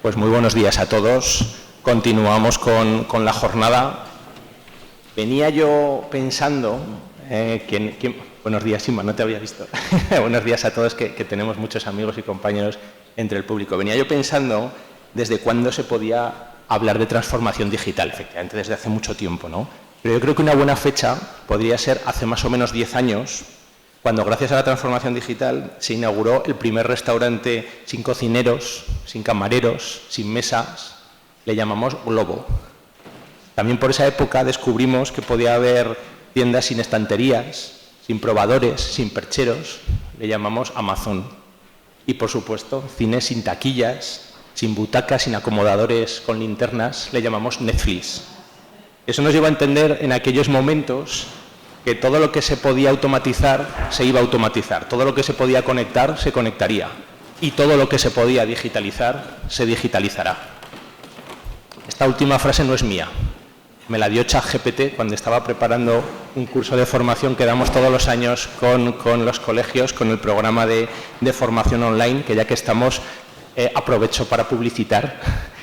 Pues muy buenos días a todos. Continuamos con la jornada. Venía yo pensando, buenos días, Inma, no te había visto. Buenos días a todos, que tenemos muchos amigos y compañeros entre el público. Venía yo pensando desde cuándo se podía hablar de transformación digital, efectivamente desde hace mucho tiempo, ¿no? Pero yo creo que una buena fecha podría ser hace más o menos 10 años, cuando gracias a la transformación digital se inauguró el primer restaurante sin cocineros, sin camareros, sin mesas, le llamamos Globo. También por esa época descubrimos que podía haber tiendas sin estanterías, sin probadores, sin percheros, le llamamos Amazon. Y por supuesto, cines sin taquillas, sin butacas, sin acomodadores con linternas, le llamamos Netflix. Eso nos lleva a entender en aquellos momentos que todo lo que se podía automatizar se iba a automatizar, todo lo que se podía conectar se conectaría y todo lo que se podía digitalizar se digitalizará. Esta última frase no es mía, me la dio ChatGPT cuando estaba preparando un curso de formación que damos todos los años con los colegios, con el programa de formación online, que ya que estamos, aprovecho para publicitar.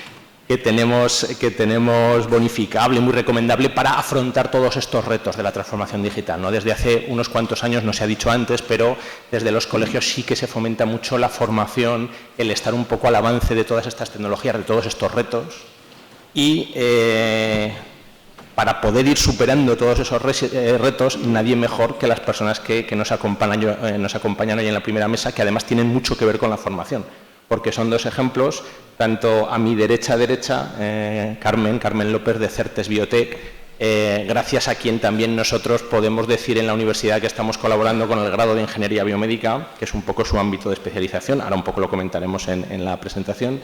Que tenemos bonificable, muy recomendable para afrontar todos estos retos de la transformación digital, ¿no? Desde hace unos cuantos años, no se ha dicho antes, pero desde los colegios sí que se fomenta mucho la formación, el estar un poco al avance de todas estas tecnologías, de todos estos retos. Y para poder ir superando todos esos retos, nadie mejor que las personas que nos acompañan hoy en la primera mesa, que además tienen mucho que ver con la formación. Porque son dos ejemplos, tanto a mi derecha, Carmen López de Certes Biotech, gracias a quien también nosotros podemos decir en la universidad que estamos colaborando con el grado de Ingeniería Biomédica, que es un poco su ámbito de especialización, ahora un poco lo comentaremos en la presentación,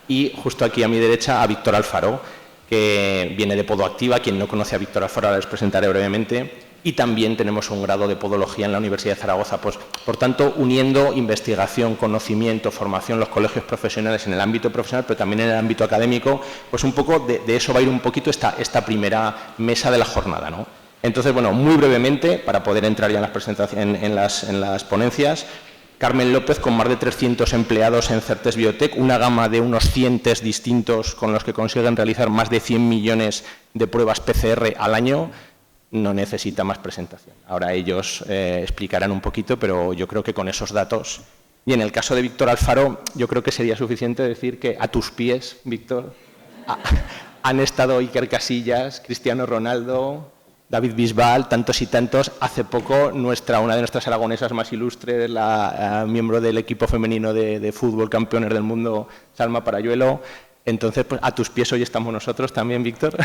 y justo aquí a mi derecha a Víctor Alfaro, que viene de Podoactiva. Quien no conoce a Víctor Alfaro ahora les presentaré brevemente. Y también tenemos un grado de podología en la Universidad de Zaragoza. Pues, por tanto, uniendo investigación, conocimiento, formación, los colegios profesionales en el ámbito profesional, pero también en el ámbito académico, pues un poco de eso va a ir un poquito esta primera mesa de la jornada, ¿no? Entonces, bueno, muy brevemente, para poder entrar ya en las presentaciones, en las ponencias, Carmen López, con más de 300 empleados en Certes Biotech, una gama de unos 100 test distintos con los que consiguen realizar más de 100 millones de pruebas PCR al año, no necesita más presentación. Ahora ellos explicarán un poquito, pero yo creo que con esos datos, y en el caso de Víctor Alfaro, yo creo que sería suficiente decir que a tus pies, Víctor, han estado Iker Casillas, Cristiano Ronaldo, David Bisbal, tantos y tantos. Hace poco, una de nuestras aragonesas más ilustres, la miembro del equipo femenino de fútbol, campeones del mundo, Salma Parayuelo. Entonces, pues, a tus pies hoy estamos nosotros también, Víctor.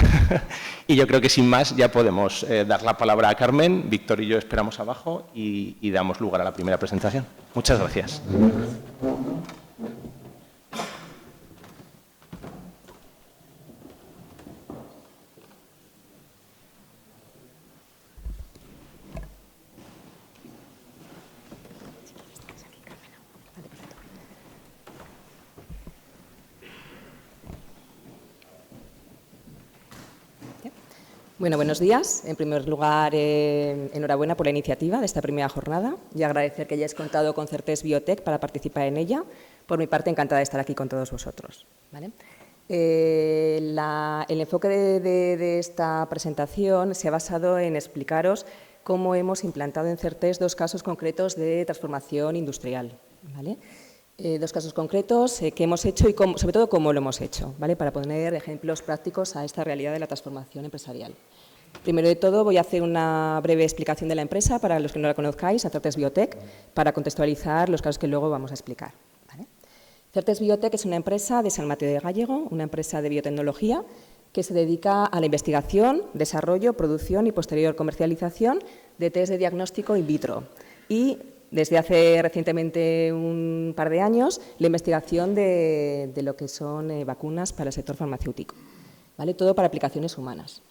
Y yo creo que sin más ya podemos dar la palabra a Carmen. Víctor y yo esperamos abajo y damos lugar a la primera presentación. Muchas gracias. Bueno, buenos días. En primer lugar, enhorabuena por la iniciativa de esta primera jornada y agradecer que hayáis contado con Certes Biotech para participar en ella. Por mi parte, encantada de estar aquí con todos vosotros, ¿vale? El enfoque de esta presentación se ha basado en explicaros cómo hemos implantado en Certes dos casos concretos de transformación industrial, ¿vale? Dos casos concretos que hemos hecho y sobre todo cómo lo hemos hecho, ¿vale? Para poner ejemplos prácticos a esta realidad de la transformación empresarial. Primero de todo voy a hacer una breve explicación de la empresa para los que no la conozcáis, a Certes Biotech, para contextualizar los casos que luego vamos a explicar, ¿vale? Certes Biotech es una empresa de San Mateo de Gállego, una empresa de biotecnología que se dedica a la investigación, desarrollo, producción y posterior comercialización de test de diagnóstico in vitro y desde hace recientemente un par de años, la investigación de lo que son vacunas para el sector farmacéutico, ¿vale? Todo para aplicaciones humanas.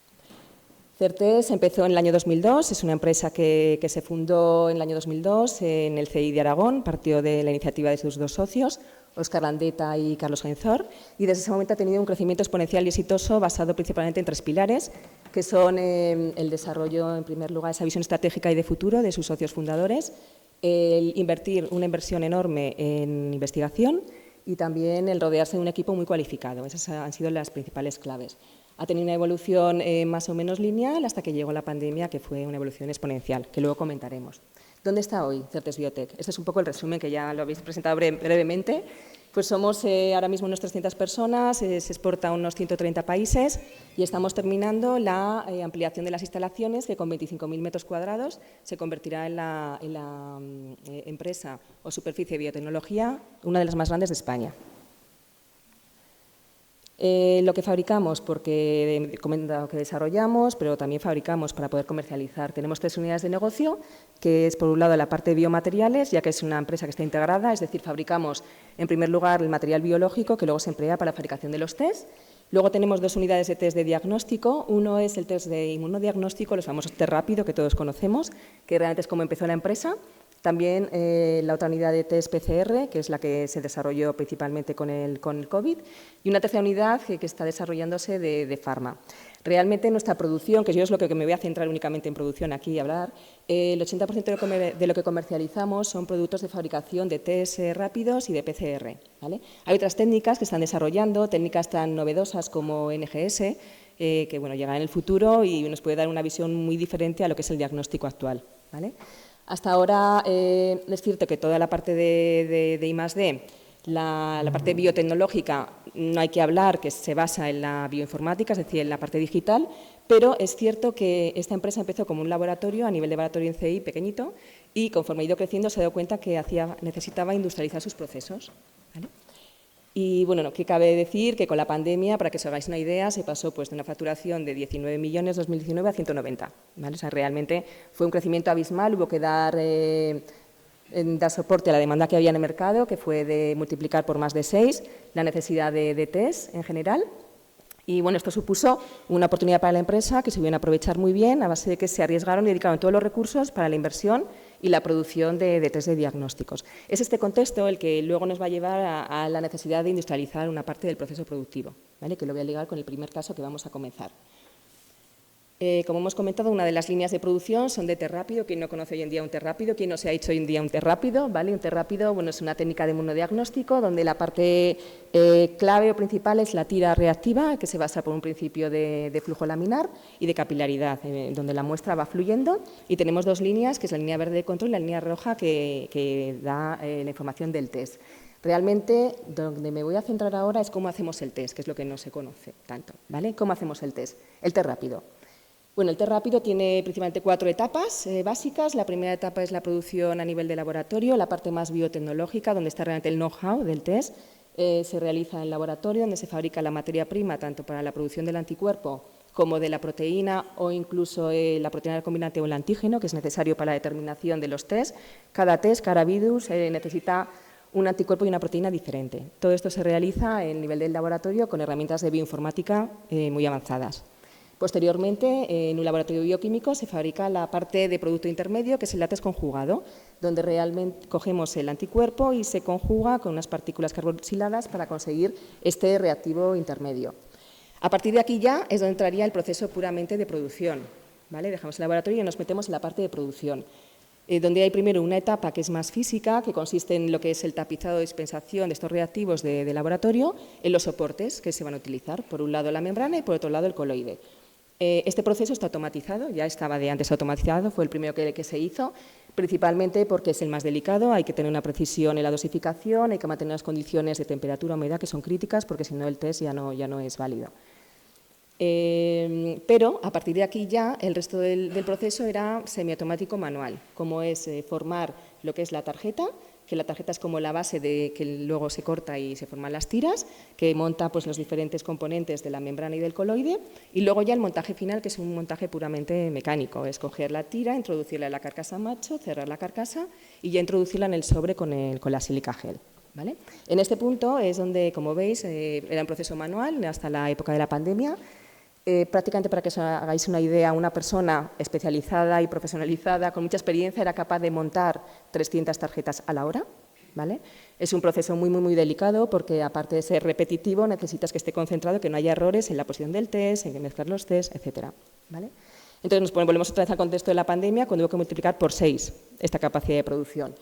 Certes empezó en el año 2002, es una empresa que se fundó en el año 2002 en el CEI de Aragón, partió de la iniciativa de sus dos socios, Óscar Landeta y Carlos Genzor, y desde ese momento ha tenido un crecimiento exponencial y exitoso basado principalmente en tres pilares, que son el desarrollo, en primer lugar, esa visión estratégica y de futuro de sus socios fundadores, el invertir una inversión enorme en investigación y también el rodearse de un equipo muy cualificado. Esas han sido las principales claves. Ha tenido una evolución más o menos lineal hasta que llegó la pandemia, que fue una evolución exponencial, que luego comentaremos. ¿Dónde está hoy Certes Biotech? Este es un poco el resumen, que ya lo habéis presentado brevemente. Pues somos ahora mismo unas 300 personas, se exporta a unos 130 países y estamos terminando la ampliación de las instalaciones, que con 25.000 metros cuadrados se convertirá en la empresa o superficie de biotecnología una de las más grandes de España. Lo que fabricamos, porque he comentado que desarrollamos, pero también fabricamos para poder comercializar. Tenemos 3 unidades de negocio, que es por un lado la parte de biomateriales, ya que es una empresa que está integrada, es decir, fabricamos en primer lugar el material biológico que luego se emplea para la fabricación de los test. Luego tenemos 2 unidades de test de diagnóstico. Uno es el test de inmunodiagnóstico, los famosos test rápido que todos conocemos, que realmente es como empezó la empresa. También la otra unidad de test PCR, que es la que se desarrolló principalmente con el COVID, y una tercera unidad que está desarrollándose de farma. Realmente nuestra producción, que yo es lo que me voy a centrar únicamente en producción aquí y hablar, el 80% de lo que comercializamos son productos de fabricación de test rápidos y de PCR. ¿Vale? Hay otras técnicas que están desarrollando, técnicas tan novedosas como NGS, que bueno, llegan en el futuro y nos puede dar una visión muy diferente a lo que es el diagnóstico actual. ¿Vale? Hasta ahora es cierto que toda la parte de I+D, la parte biotecnológica, no hay que hablar, que se basa en la bioinformática, es decir, en la parte digital, pero es cierto que esta empresa empezó como un laboratorio, a nivel de laboratorio en CI pequeñito, y conforme ha ido creciendo se ha dado cuenta que necesitaba industrializar sus procesos. ¿Vale? Y bueno, ¿qué cabe decir? Que con la pandemia, para que os hagáis una idea, se pasó pues, de una facturación de 19 millones en 2019 a 190. ¿Vale? O sea, realmente fue un crecimiento abismal, hubo que dar soporte a la demanda que había en el mercado, que fue de multiplicar por más de 6 la necesidad de test en general. Y bueno, esto supuso una oportunidad para la empresa que se iban a aprovechar muy bien a base de que se arriesgaron y dedicaron todos los recursos para la inversión y la producción de test de diagnósticos. Es este contexto el que luego nos va a llevar a la necesidad de industrializar una parte del proceso productivo, ¿vale? Que lo voy a ligar con el primer caso que vamos a comenzar. Como hemos comentado, una de las líneas de producción son de test rápido. ¿Quién no conoce hoy en día un test rápido? ¿Quién no se ha hecho hoy en día un test rápido? ¿Vale? Un test rápido bueno, es una técnica de inmunodiagnóstico donde la parte clave o principal es la tira reactiva, que se basa por un principio de flujo laminar y de capilaridad, donde la muestra va fluyendo. Y tenemos 2 líneas, que es la línea verde de control y la línea roja que da la información del test. Realmente, donde me voy a centrar ahora es cómo hacemos el test, que es lo que no se conoce tanto. ¿Vale? ¿Cómo hacemos el test? El test rápido. Bueno, el test rápido tiene principalmente 4 etapas básicas. La primera etapa es la producción a nivel de laboratorio, la parte más biotecnológica, donde está realmente el know-how del test. Se realiza en el laboratorio, donde se fabrica la materia prima, tanto para la producción del anticuerpo como de la proteína o incluso la proteína recombinante o el antígeno, que es necesario para la determinación de los test. Cada test, cada virus, necesita un anticuerpo y una proteína diferente. Todo esto se realiza en nivel del laboratorio con herramientas de bioinformática muy avanzadas. Posteriormente, en un laboratorio bioquímico se fabrica la parte de producto intermedio, que es el látex conjugado, donde realmente cogemos el anticuerpo y se conjuga con unas partículas carboxiladas para conseguir este reactivo intermedio. A partir de aquí ya es donde entraría el proceso puramente de producción. ¿Vale? Dejamos el laboratorio y nos metemos en la parte de producción, donde hay primero una etapa que es más física, que consiste en lo que es el tapizado de dispensación de estos reactivos de laboratorio en los soportes que se van a utilizar. Por un lado la membrana y por otro lado el coloide. Este proceso está automatizado, ya estaba de antes automatizado, fue el primero que se hizo, principalmente porque es el más delicado, hay que tener una precisión en la dosificación, hay que mantener unas condiciones de temperatura, humedad que son críticas, porque si no el test ya no es válido. Pero a partir de aquí ya el resto del proceso era semiautomático manual, como es formar lo que es la tarjeta, que la tarjeta es como la base de que luego se corta y se forman las tiras, que monta pues, los diferentes componentes de la membrana y del coloide, y luego ya el montaje final, que es un montaje puramente mecánico, es coger la tira, introducirla en la carcasa macho, cerrar la carcasa y ya introducirla en el sobre con la sílica gel. ¿Vale? En este punto es donde, como veis, era un proceso manual hasta la época de la pandemia. Prácticamente, para que os hagáis una idea, una persona especializada y profesionalizada con mucha experiencia era capaz de montar 300 tarjetas a la hora. ¿Vale? Es un proceso muy delicado porque, aparte de ser repetitivo, necesitas que esté concentrado, que no haya errores en la posición del test, en que mezclar los test, etc. ¿Vale? Entonces, volvemos otra vez al contexto de la pandemia, cuando hubo que multiplicar por 6 esta capacidad de producción.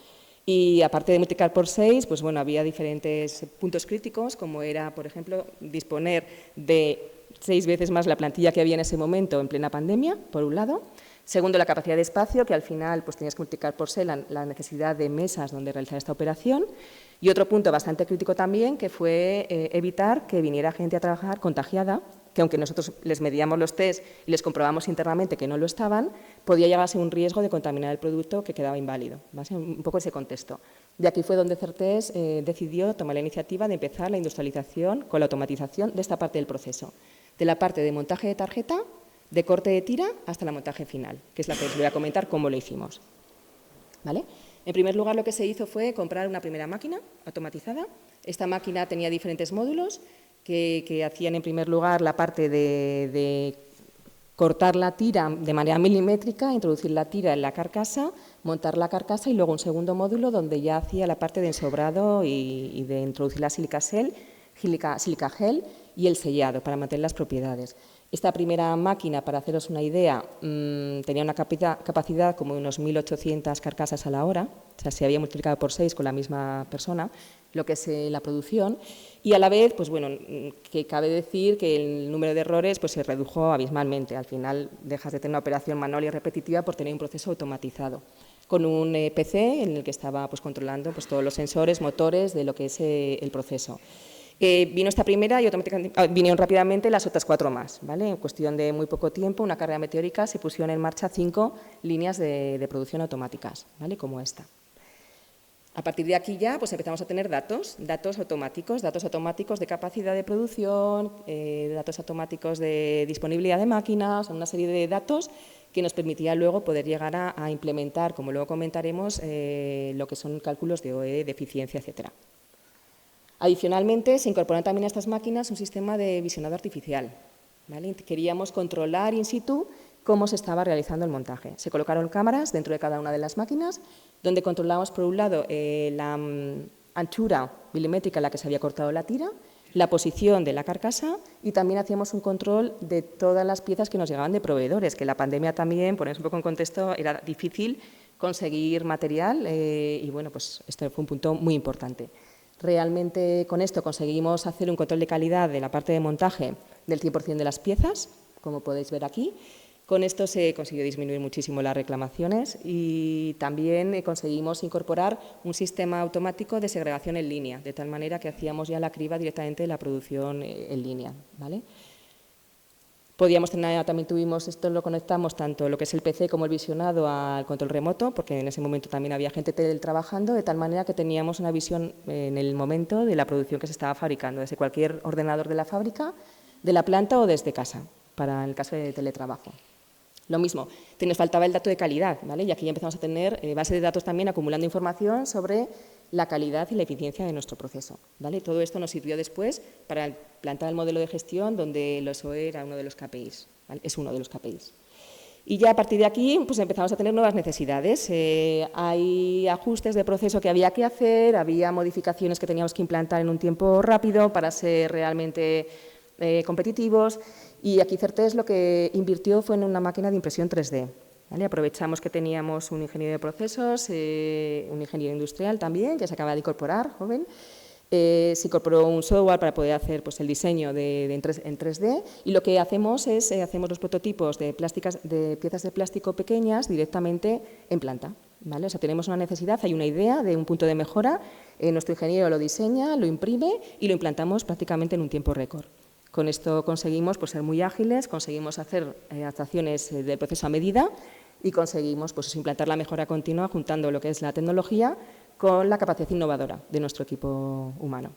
Y aparte de multiplicar por 6, pues bueno, había diferentes puntos críticos, como era, por ejemplo, disponer de 6 veces más la plantilla que había en ese momento en plena pandemia, por un lado. Segundo, la capacidad de espacio, que al final pues, tenías que multiplicar por 6 la necesidad de mesas donde realizar esta operación. Y otro punto bastante crítico también, que fue evitar que viniera gente a trabajar contagiada, que aunque nosotros les medíamos los test y les comprobamos internamente que no lo estaban, podía llegar a ser un riesgo de contaminar el producto que quedaba inválido. ¿Vale? Un poco ese contexto. De aquí fue donde Certés decidió tomar la iniciativa de empezar la industrialización con la automatización de esta parte del proceso, de la parte de montaje de tarjeta, de corte de tira hasta la montaje final, que es la que os voy a comentar cómo lo hicimos. ¿Vale? En primer lugar, lo que se hizo fue comprar una primera máquina automatizada. Esta máquina tenía diferentes módulos que hacían, en primer lugar, la parte de cortar la tira de manera milimétrica, introducir la tira en la carcasa, montar la carcasa y luego un segundo módulo donde ya hacía la parte de ensobrado y de introducir la sílica gel y el sellado para mantener las propiedades. Esta primera máquina, para haceros una idea, tenía una capacidad como de unos 1.800 carcasas a la hora, o sea, se había multiplicado por 6 con la misma persona, lo que es la producción, y a la vez, pues bueno, que cabe decir que el número de errores pues, se redujo abismalmente. Al final dejas de tener una operación manual y repetitiva por tener un proceso automatizado, con un PC en el que estaba pues, controlando pues, todos los sensores, motores de lo que es el proceso. Vino esta primera y automáticamente vinieron rápidamente las otras 4 más. ¿Vale? En cuestión de muy poco tiempo, una carrera meteórica, se pusieron en marcha 5 líneas de producción automáticas, ¿vale? Como esta. A partir de aquí ya pues empezamos a tener datos automáticos de capacidad de producción, datos automáticos de disponibilidad de máquinas, una serie de datos que nos permitía luego poder llegar a implementar, como luego comentaremos, lo que son cálculos de OE, de eficiencia, etcétera. Adicionalmente, se incorporó también a estas máquinas un sistema de visionado artificial. ¿Vale? Queríamos controlar in situ cómo se estaba realizando el montaje. Se colocaron cámaras dentro de cada una de las máquinas, donde controlábamos, por un lado, la anchura milimétrica en la que se había cortado la tira, la posición de la carcasa y también hacíamos un control de todas las piezas que nos llegaban de proveedores, que la pandemia también, ponernos un poco en contexto, era difícil conseguir material y bueno, pues este fue un punto muy importante. Realmente con esto conseguimos hacer un control de calidad de la parte de montaje del 100% de las piezas, como podéis ver aquí. Con esto se consiguió disminuir muchísimo las reclamaciones y también conseguimos incorporar un sistema automático de segregación en línea, de tal manera que hacíamos ya la criba directamente de la producción en línea. ¿Vale? Podíamos tener, también tuvimos, esto lo conectamos tanto lo que es el PC como el visionado al control remoto, porque en ese momento también había gente teletrabajando, de tal manera que teníamos una visión en el momento de la producción que se estaba fabricando, desde cualquier ordenador de la fábrica, de la planta o desde casa, para el caso de teletrabajo. Lo mismo, nos faltaba el dato de calidad, ¿vale? Y aquí ya empezamos a tener base de datos también acumulando información sobre la calidad y la eficiencia de nuestro proceso, ¿vale? Todo esto nos sirvió después para plantar el modelo de gestión donde los OE era uno de los KPIs, ¿vale? Es uno de los KPIs. Y ya a partir de aquí pues empezamos a tener nuevas necesidades. Hay ajustes de proceso que había que hacer, había modificaciones que teníamos que implantar en un tiempo rápido para ser realmente competitivos. Y aquí Certés lo que invirtió fue en una máquina de impresión 3D. ¿Vale? Aprovechamos que teníamos un ingeniero de procesos, un ingeniero industrial también, que se acaba de incorporar, joven. Se incorporó un software para poder hacer pues, el diseño en 3D y lo que hacemos es hacemos los prototipos de piezas de plástico pequeñas directamente en planta. ¿Vale? O sea, tenemos una necesidad, hay una idea de un punto de mejora, nuestro ingeniero lo diseña, lo imprime y lo implantamos prácticamente en un tiempo récord. Con esto conseguimos pues, ser muy ágiles, conseguimos hacer adaptaciones del proceso a medida y conseguimos pues, implantar la mejora continua juntando lo que es la tecnología con la capacidad innovadora de nuestro equipo humano.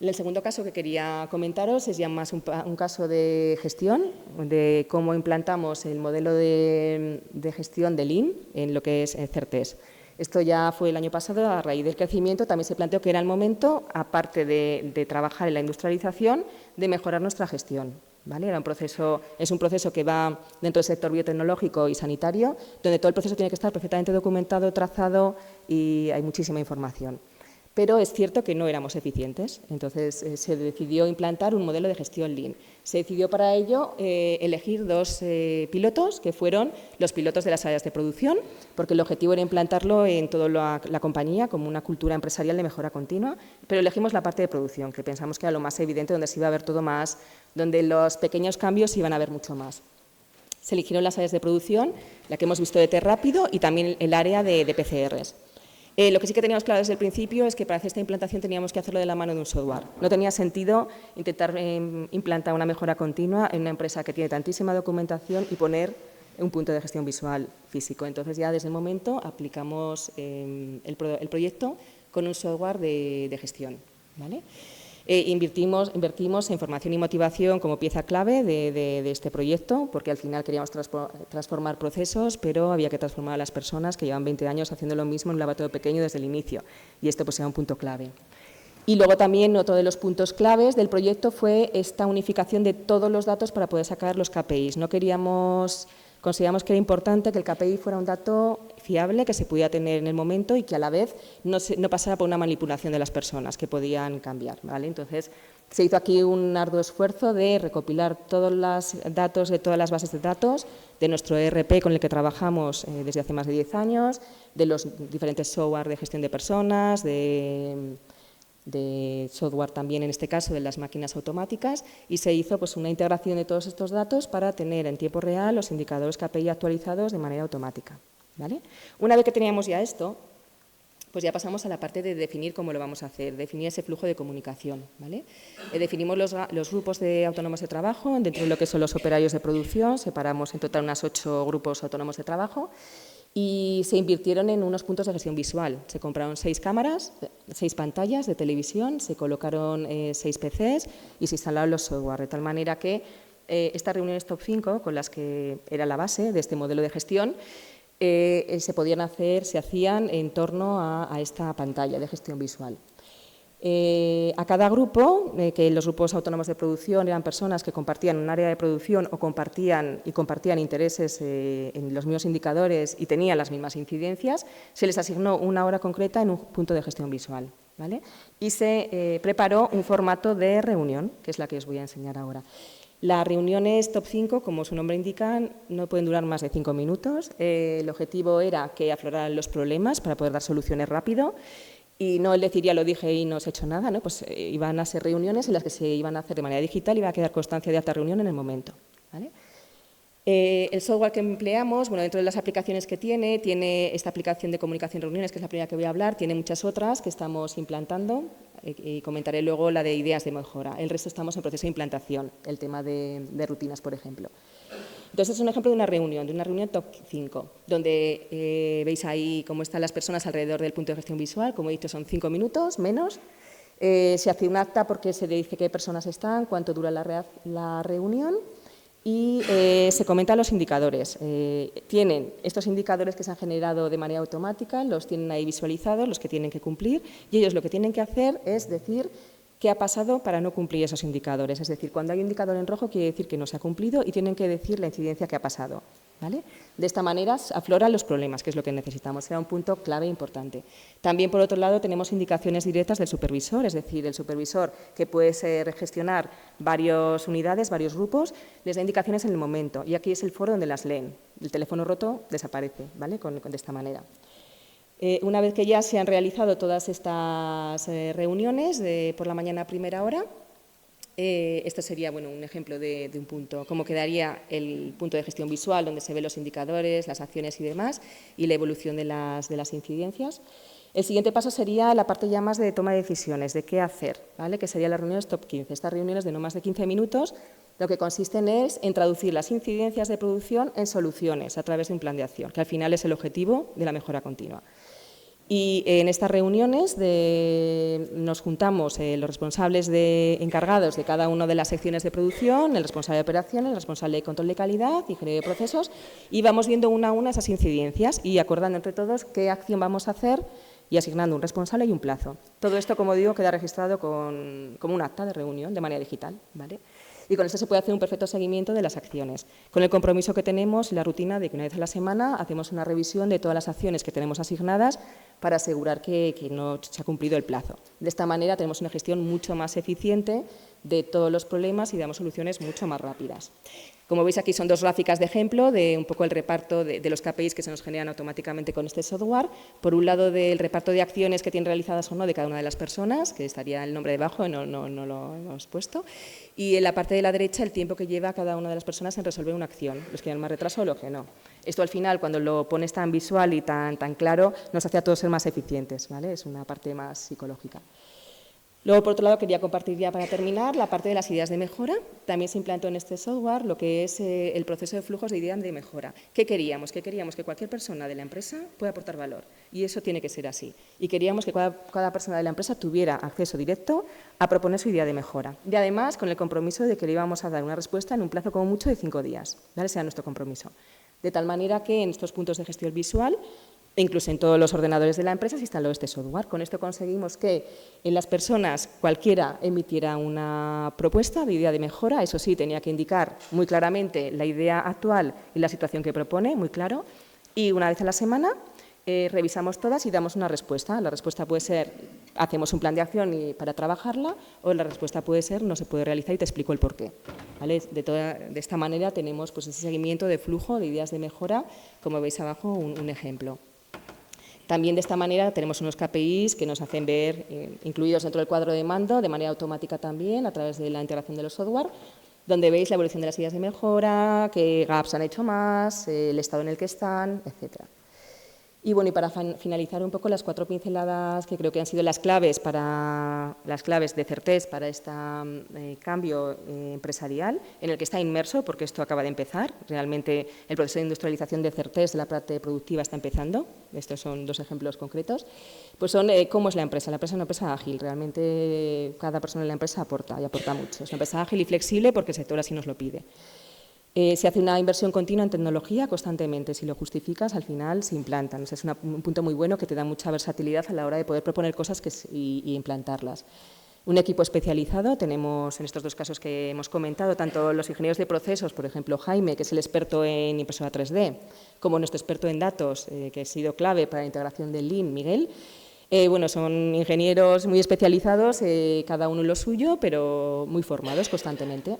El segundo caso que quería comentaros es ya más un caso de gestión, de cómo implantamos el modelo de gestión de Lean en lo que es Certés. Esto ya fue el año pasado, a raíz del crecimiento, también se planteó que era el momento, aparte de trabajar en la industrialización, de mejorar nuestra gestión. ¿Vale? Es un proceso que va dentro del sector biotecnológico y sanitario, donde todo el proceso tiene que estar perfectamente documentado, trazado y hay muchísima información. pero es cierto que no éramos eficientes. Entonces, se decidió implantar un modelo de gestión Lean. Se decidió para ello elegir 2 pilotos, que fueron los pilotos de las áreas de producción, porque el objetivo era implantarlo en toda la compañía como una cultura empresarial de mejora continua, pero elegimos la parte de producción, que pensamos que era lo más evidente, donde se iba a ver todo más, donde los pequeños cambios se iban a ver mucho más. Se eligieron las áreas de producción, la que hemos visto de test rápido y también el área de PCRs. Lo que sí que teníamos claro desde el principio es que para hacer esta implantación teníamos que hacerlo de la mano de un software. No tenía sentido intentar implantar una mejora continua en una empresa que tiene tantísima documentación y poner un punto de gestión visual físico. Entonces, ya desde el momento aplicamos el proyecto con un software de gestión, ¿vale? Invertimos en formación y motivación como pieza clave de este proyecto, porque al final queríamos transformar procesos, pero había que transformar a las personas que llevan 20 años haciendo lo mismo en un laboratorio pequeño desde el inicio, y esto pues era un punto clave. Y luego también otro de los puntos claves del proyecto fue esta unificación de todos los datos para poder sacar los KPIs. Consideramos que era importante que el KPI fuera un dato fiable, que se pudiera tener en el momento y que a la vez no pasara por una manipulación de las personas que podían cambiar, ¿vale? Entonces, se hizo aquí un arduo esfuerzo de recopilar todos los datos de todas las bases de datos, de nuestro ERP con el que trabajamos desde hace más de 10 años, de los diferentes software de gestión de personas, de software también, en este caso, de las máquinas automáticas, y se hizo pues, una integración de todos estos datos para tener en tiempo real los indicadores KPI actualizados de manera automática, ¿vale? Una vez que teníamos ya esto, pues ya pasamos a la parte de definir cómo lo vamos a hacer, definir ese flujo de comunicación, ¿vale? Definimos los grupos de autónomos de trabajo, dentro de lo que son los operarios de producción, separamos en total unos 8 grupos autónomos de trabajo, y se invirtieron en unos puntos de gestión visual. Se compraron 6 cámaras, 6 pantallas de televisión, se colocaron 6 PCs y se instalaron los software, de tal manera que estas reuniones top 5, con las que era la base de este modelo de gestión, se hacían en torno a esta pantalla de gestión visual. A cada grupo, que los grupos autónomos de producción eran personas que compartían un área de producción o compartían intereses en los mismos indicadores y tenían las mismas incidencias, se les asignó una hora concreta en un punto de gestión visual, ¿vale? Y se preparó un formato de reunión, que es la que os voy a enseñar ahora. Las reuniones top 5, como su nombre indica, no pueden durar más de 5 minutos. El objetivo era que afloraran los problemas para poder dar soluciones rápido. Y no el decir, ya lo dije y no se ha hecho nada, ¿no? Pues iban a ser reuniones en las que se iban a hacer de manera digital y iba a quedar constancia de alta reunión en el momento, ¿vale? El software que empleamos, bueno, dentro de las aplicaciones que tiene esta aplicación de comunicación de reuniones, que es la primera que voy a hablar, tiene muchas otras que estamos implantando y comentaré luego la de ideas de mejora. El resto estamos en proceso de implantación, el tema de rutinas, por ejemplo. Entonces, es un ejemplo de una reunión top 5, donde veis ahí cómo están las personas alrededor del punto de gestión visual. Como he dicho, son 5 minutos, menos. Se hace un acta porque se dice qué personas están, cuánto dura la reunión y se comentan los indicadores. Tienen estos indicadores que se han generado de manera automática, los tienen ahí visualizados, los que tienen que cumplir, y ellos lo que tienen que hacer es decir qué ha pasado para no cumplir esos indicadores. Es decir, cuando hay un indicador en rojo quiere decir que no se ha cumplido y tienen que decir la incidencia que ha pasado, ¿vale? De esta manera afloran los problemas, que es lo que necesitamos. Será un punto clave importante. También, por otro lado, tenemos indicaciones directas del supervisor, es decir, el supervisor que puede gestionar varias unidades, varios grupos, les da indicaciones en el momento. Y aquí es el foro donde las leen. El teléfono roto desaparece, ¿vale? De esta manera. Una vez que ya se han realizado todas estas reuniones por la mañana a primera hora, esto sería bueno, un ejemplo de un punto, cómo quedaría el punto de gestión visual, donde se ven los indicadores, las acciones y demás, y la evolución de las incidencias. El siguiente paso sería la parte ya más de toma de decisiones, de qué hacer, ¿vale? Que serían las reuniones top 15. Estas reuniones de no más de 15 minutos, lo que consisten es en traducir las incidencias de producción en soluciones a través de un plan de acción, que al final es el objetivo de la mejora continua. Y en estas reuniones nos juntamos los responsables encargados de cada una de las secciones de producción, el responsable de operaciones, el responsable de control de calidad, ingeniero de procesos, y vamos viendo una a una esas incidencias y acordando entre todos qué acción vamos a hacer y asignando un responsable y un plazo. Todo esto, como digo, queda registrado como un acta de reunión de manera digital, ¿vale? Y con esto se puede hacer un perfecto seguimiento de las acciones, con el compromiso que tenemos y la rutina de que una vez a la semana hacemos una revisión de todas las acciones que tenemos asignadas para asegurar que no se ha cumplido el plazo. De esta manera tenemos una gestión mucho más eficiente de todos los problemas y damos soluciones mucho más rápidas. Como veis aquí son dos gráficas de ejemplo de un poco el reparto de los KPIs que se nos generan automáticamente con este software. Por un lado, del reparto de acciones que tienen realizadas o no de cada una de las personas, que estaría el nombre debajo, no lo hemos puesto. Y en la parte de la derecha, el tiempo que lleva cada una de las personas en resolver una acción, los que llevan más retraso o los que no. Esto al final, cuando lo pones tan visual y tan claro, nos hace a todos ser más eficientes, ¿vale? Es una parte más psicológica. Luego, por otro lado, quería compartir ya para terminar la parte de las ideas de mejora. También se implantó en este software lo que es el proceso de flujos de ideas de mejora. ¿Qué queríamos? Que queríamos que cualquier persona de la empresa pueda aportar valor y eso tiene que ser así. Y queríamos que cada persona de la empresa tuviera acceso directo a proponer su idea de mejora. Y además, con el compromiso de que le íbamos a dar una respuesta en un plazo como mucho de 5 días. ¿Vale? Ese era nuestro compromiso. De tal manera que en estos puntos de gestión visual, incluso en todos los ordenadores de la empresa, se instaló este software. Con esto conseguimos que en las personas cualquiera emitiera una propuesta de idea de mejora. Eso sí, tenía que indicar muy claramente la idea actual y la situación que propone, muy claro. Y una vez a la semana revisamos todas y damos una respuesta. La respuesta puede ser, hacemos un plan de acción para trabajarla, o la respuesta puede ser, no se puede realizar y te explico el porqué. ¿Vale? De esta manera tenemos pues, ese seguimiento de flujo de ideas de mejora, como veis abajo, un ejemplo. También de esta manera tenemos unos KPIs que nos hacen ver, incluidos dentro del cuadro de mando, de manera automática también, a través de la integración de los software, donde veis la evolución de las ideas de mejora, qué gaps han hecho más, el estado en el que están, etcétera. Y bueno, y para finalizar un poco las 4 pinceladas que creo que han sido las claves de Certés para este cambio empresarial en el que está inmerso, porque esto acaba de empezar. Realmente el proceso de industrialización de Certés, de la parte productiva, está empezando. Estos son 2 ejemplos concretos. Pues son cómo es la empresa. La empresa es una empresa ágil. Realmente cada persona en la empresa aporta y aporta mucho. Es una empresa ágil y flexible porque el sector así nos lo pide. Se hace una inversión continua en tecnología constantemente. Si lo justificas, al final se implantan. O sea, es un punto muy bueno que te da mucha versatilidad a la hora de poder proponer cosas y implantarlas. Un equipo especializado, tenemos en estos 2 casos que hemos comentado, tanto los ingenieros de procesos, por ejemplo, Jaime, que es el experto en impresora 3D, como nuestro experto en datos, que ha sido clave para la integración del Lean, Miguel. Bueno, son ingenieros muy especializados, cada uno en lo suyo, pero muy formados constantemente.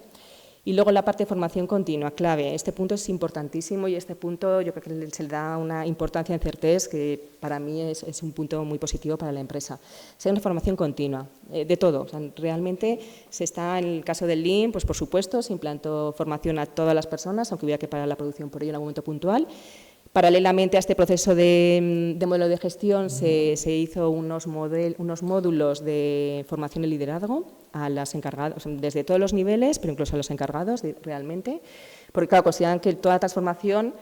Y luego la parte de formación continua, clave. Este punto es importantísimo y este punto yo creo que se le da una importancia en Certés que para mí es un punto muy positivo para la empresa. Sea una formación continua, de todo. O sea, realmente se está, en el caso del Lean, pues por supuesto se implantó formación a todas las personas, aunque hubiera que parar la producción por ello en algún momento puntual. Paralelamente a este proceso de modelo de gestión se hizo unos módulos de formación y liderazgo a las encargadas, desde todos los niveles, pero incluso a los encargados realmente, porque claro, consideran que toda transformación,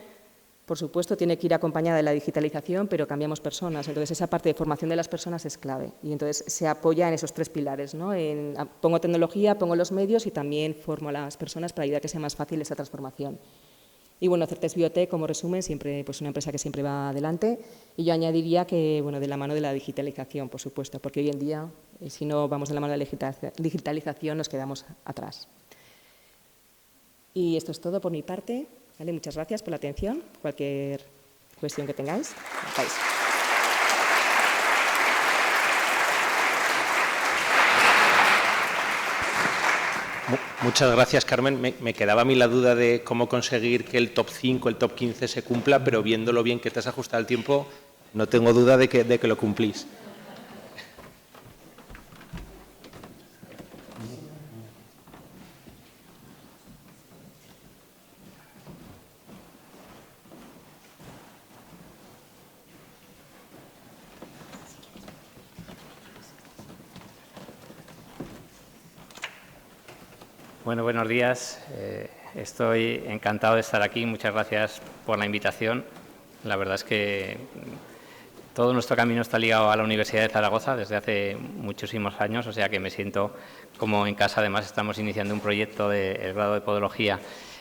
por supuesto, tiene que ir acompañada de la digitalización, pero cambiamos personas, entonces esa parte de formación de las personas es clave y entonces se apoya en esos 3 pilares, ¿no? Pongo tecnología, pongo los medios y también formo a las personas para ayudar a que sea más fácil esa transformación. Y bueno, Certés Biotech, como resumen, siempre pues una empresa que siempre va adelante. Y yo añadiría que, bueno, de la mano de la digitalización, por supuesto, porque hoy en día, si no vamos de la mano de la digitalización, nos quedamos atrás. Y esto es todo por mi parte. ¿Vale? Muchas gracias por la atención. Cualquier cuestión que tengáis, estáis. Muchas gracias, Carmen. Me quedaba a mí la duda de cómo conseguir que el top 5, el top 15 se cumpla, pero viéndolo bien que te has ajustado el tiempo, no tengo duda de que lo cumplís. Bueno, buenos días. Estoy encantado de estar aquí. Muchas gracias por la invitación. La verdad es que todo nuestro camino está ligado a la Universidad de Zaragoza desde hace muchísimos años, o sea que me siento como en casa. Además, estamos iniciando un proyecto del grado de Podología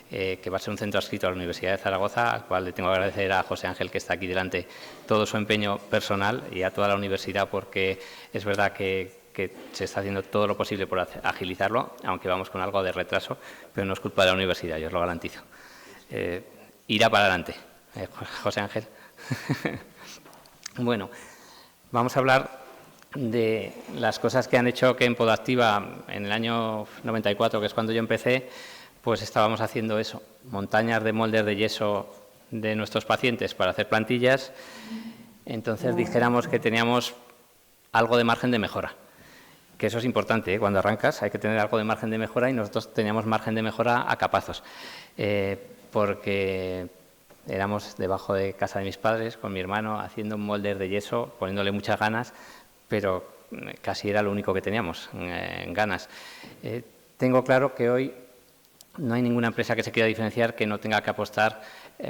que va a ser un centro adscrito a la Universidad de Zaragoza, al cual le tengo que agradecer a José Ángel, que está aquí delante, todo su empeño personal y a toda la universidad, porque es verdad que se está haciendo todo lo posible por agilizarlo, aunque vamos con algo de retraso, pero no es culpa de la universidad, yo os lo garantizo. Irá para adelante, José Ángel. Bueno, Vamos a hablar de las cosas que han hecho que en Podactiva, en el año 94, que es cuando yo empecé, pues estábamos haciendo eso, montañas de moldes de yeso de nuestros pacientes para hacer plantillas. Entonces dijéramos que teníamos algo de margen de mejora, que eso es importante, ¿eh? Cuando arrancas hay que tener algo de margen de mejora y nosotros teníamos margen de mejora a capazos, porque éramos debajo de casa de mis padres con mi hermano haciendo moldes de yeso, poniéndole muchas ganas, pero casi era lo único que teníamos, ganas. Tengo claro que hoy no hay ninguna empresa que se quiera diferenciar que no tenga que apostar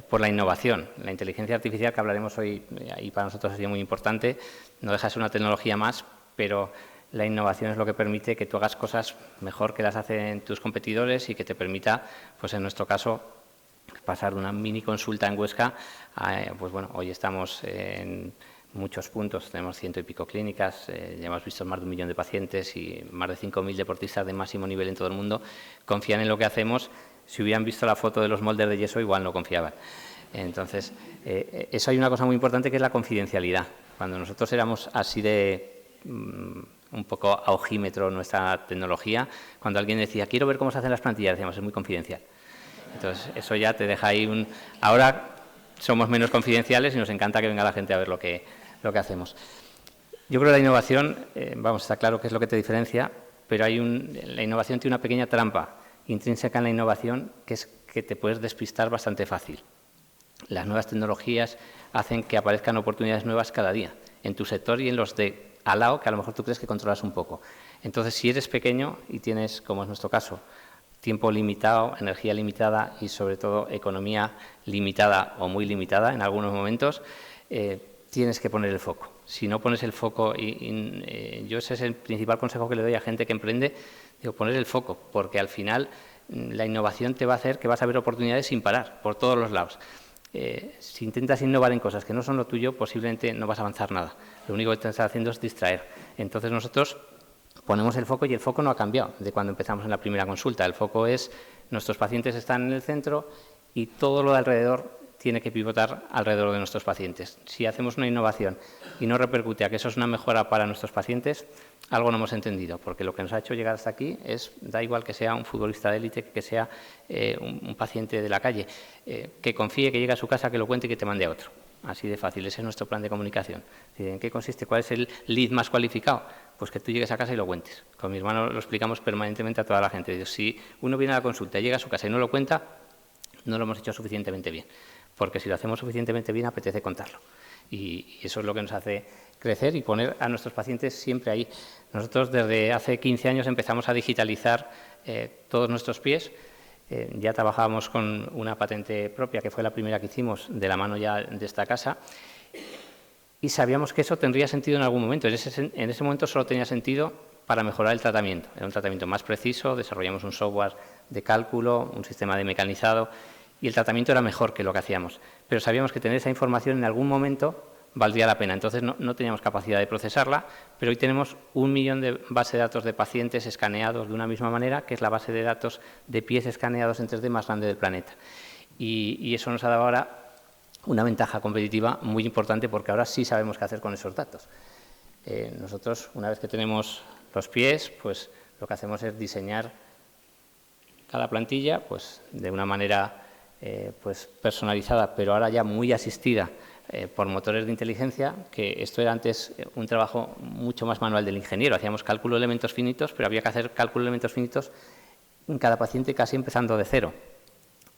por la innovación. La inteligencia artificial, que hablaremos hoy, y para nosotros ha sido muy importante, no deja de ser una tecnología más, pero la innovación es lo que permite que tú hagas cosas mejor que las hacen tus competidores y que te permita, pues en nuestro caso, pasar de una mini consulta en Huesca a, pues bueno, hoy estamos en muchos puntos, tenemos 100 y pico clínicas, ya hemos visto más de 1 millón de pacientes y más de 5.000 deportistas de máximo nivel en todo el mundo confían en lo que hacemos. Si hubieran visto la foto de los moldes de yeso, igual no confiaban. Entonces, eso hay una cosa muy importante que es la confidencialidad. Cuando nosotros éramos así de un poco a ojímetro nuestra tecnología, cuando alguien decía, quiero ver cómo se hacen las plantillas, decíamos, es muy confidencial. Entonces, eso ya te deja ahí un... Ahora somos menos confidenciales y nos encanta que venga la gente a ver lo que hacemos. Yo creo que la innovación, está claro que es lo que te diferencia, pero la innovación tiene una pequeña trampa intrínseca en la innovación, que es que te puedes despistar bastante fácil. Las nuevas tecnologías hacen que aparezcan oportunidades nuevas cada día, en tu sector y en los de al lado, que a lo mejor tú crees que controlas un poco. Entonces, si eres pequeño y tienes, como es nuestro caso, tiempo limitado, energía limitada y, sobre todo, economía limitada o muy limitada en algunos momentos, tienes que poner el foco. Si no pones el foco, yo ese es el principal consejo que le doy a gente que emprende, digo, poner el foco, porque al final la innovación te va a hacer que vas a ver oportunidades sin parar, por todos los lados. Si intentas innovar en cosas que no son lo tuyo, posiblemente no vas a avanzar nada. Lo único que te estás haciendo es distraer. Entonces nosotros ponemos el foco y el foco no ha cambiado de cuando empezamos en la primera consulta. El foco es, nuestros pacientes están en el centro y todo lo de alrededor tiene que pivotar alrededor de nuestros pacientes. Si hacemos una innovación y no repercute a que eso es una mejora para nuestros pacientes, algo no hemos entendido, porque lo que nos ha hecho llegar hasta aquí es, da igual que sea un futbolista de élite, que sea un paciente de la calle, que confíe, que llegue a su casa, que lo cuente y que te mande a otro. Así de fácil, ese es nuestro plan de comunicación. ¿En qué consiste? ¿Cuál es el lead más cualificado? Pues que tú llegues a casa y lo cuentes. Con mi hermano lo explicamos permanentemente a toda la gente. Si uno viene a la consulta, llega a su casa y no lo cuenta, no lo hemos hecho suficientemente bien. Porque si lo hacemos suficientemente bien, apetece contarlo. Y eso es lo que nos hace crecer y poner a nuestros pacientes siempre ahí. Nosotros desde hace 15 años empezamos a digitalizar todos nuestros pies. Ya trabajábamos con una patente propia, que fue la primera que hicimos de la mano ya de esta casa, y sabíamos que eso tendría sentido en algún momento. En ese momento solo tenía sentido para mejorar el tratamiento. Era un tratamiento más preciso, desarrollamos un software de cálculo, un sistema de mecanizado, y el tratamiento era mejor que lo que hacíamos. Pero sabíamos que tener esa información en algún momento valdría la pena. Entonces no teníamos capacidad de procesarla, pero hoy tenemos 1 millón de bases de datos de pacientes escaneados de una misma manera, que es la base de datos de pies escaneados en 3D más grande del planeta. Y eso nos ha dado ahora una ventaja competitiva muy importante, porque ahora sí sabemos qué hacer con esos datos. Nosotros, una vez que tenemos los pies, pues lo que hacemos es diseñar cada plantilla pues de una manera pues personalizada, pero ahora ya muy asistida por motores de inteligencia, que esto era antes un trabajo mucho más manual del ingeniero. Hacíamos cálculo de elementos finitos, pero había que hacer cálculo de elementos finitos en cada paciente casi empezando de cero.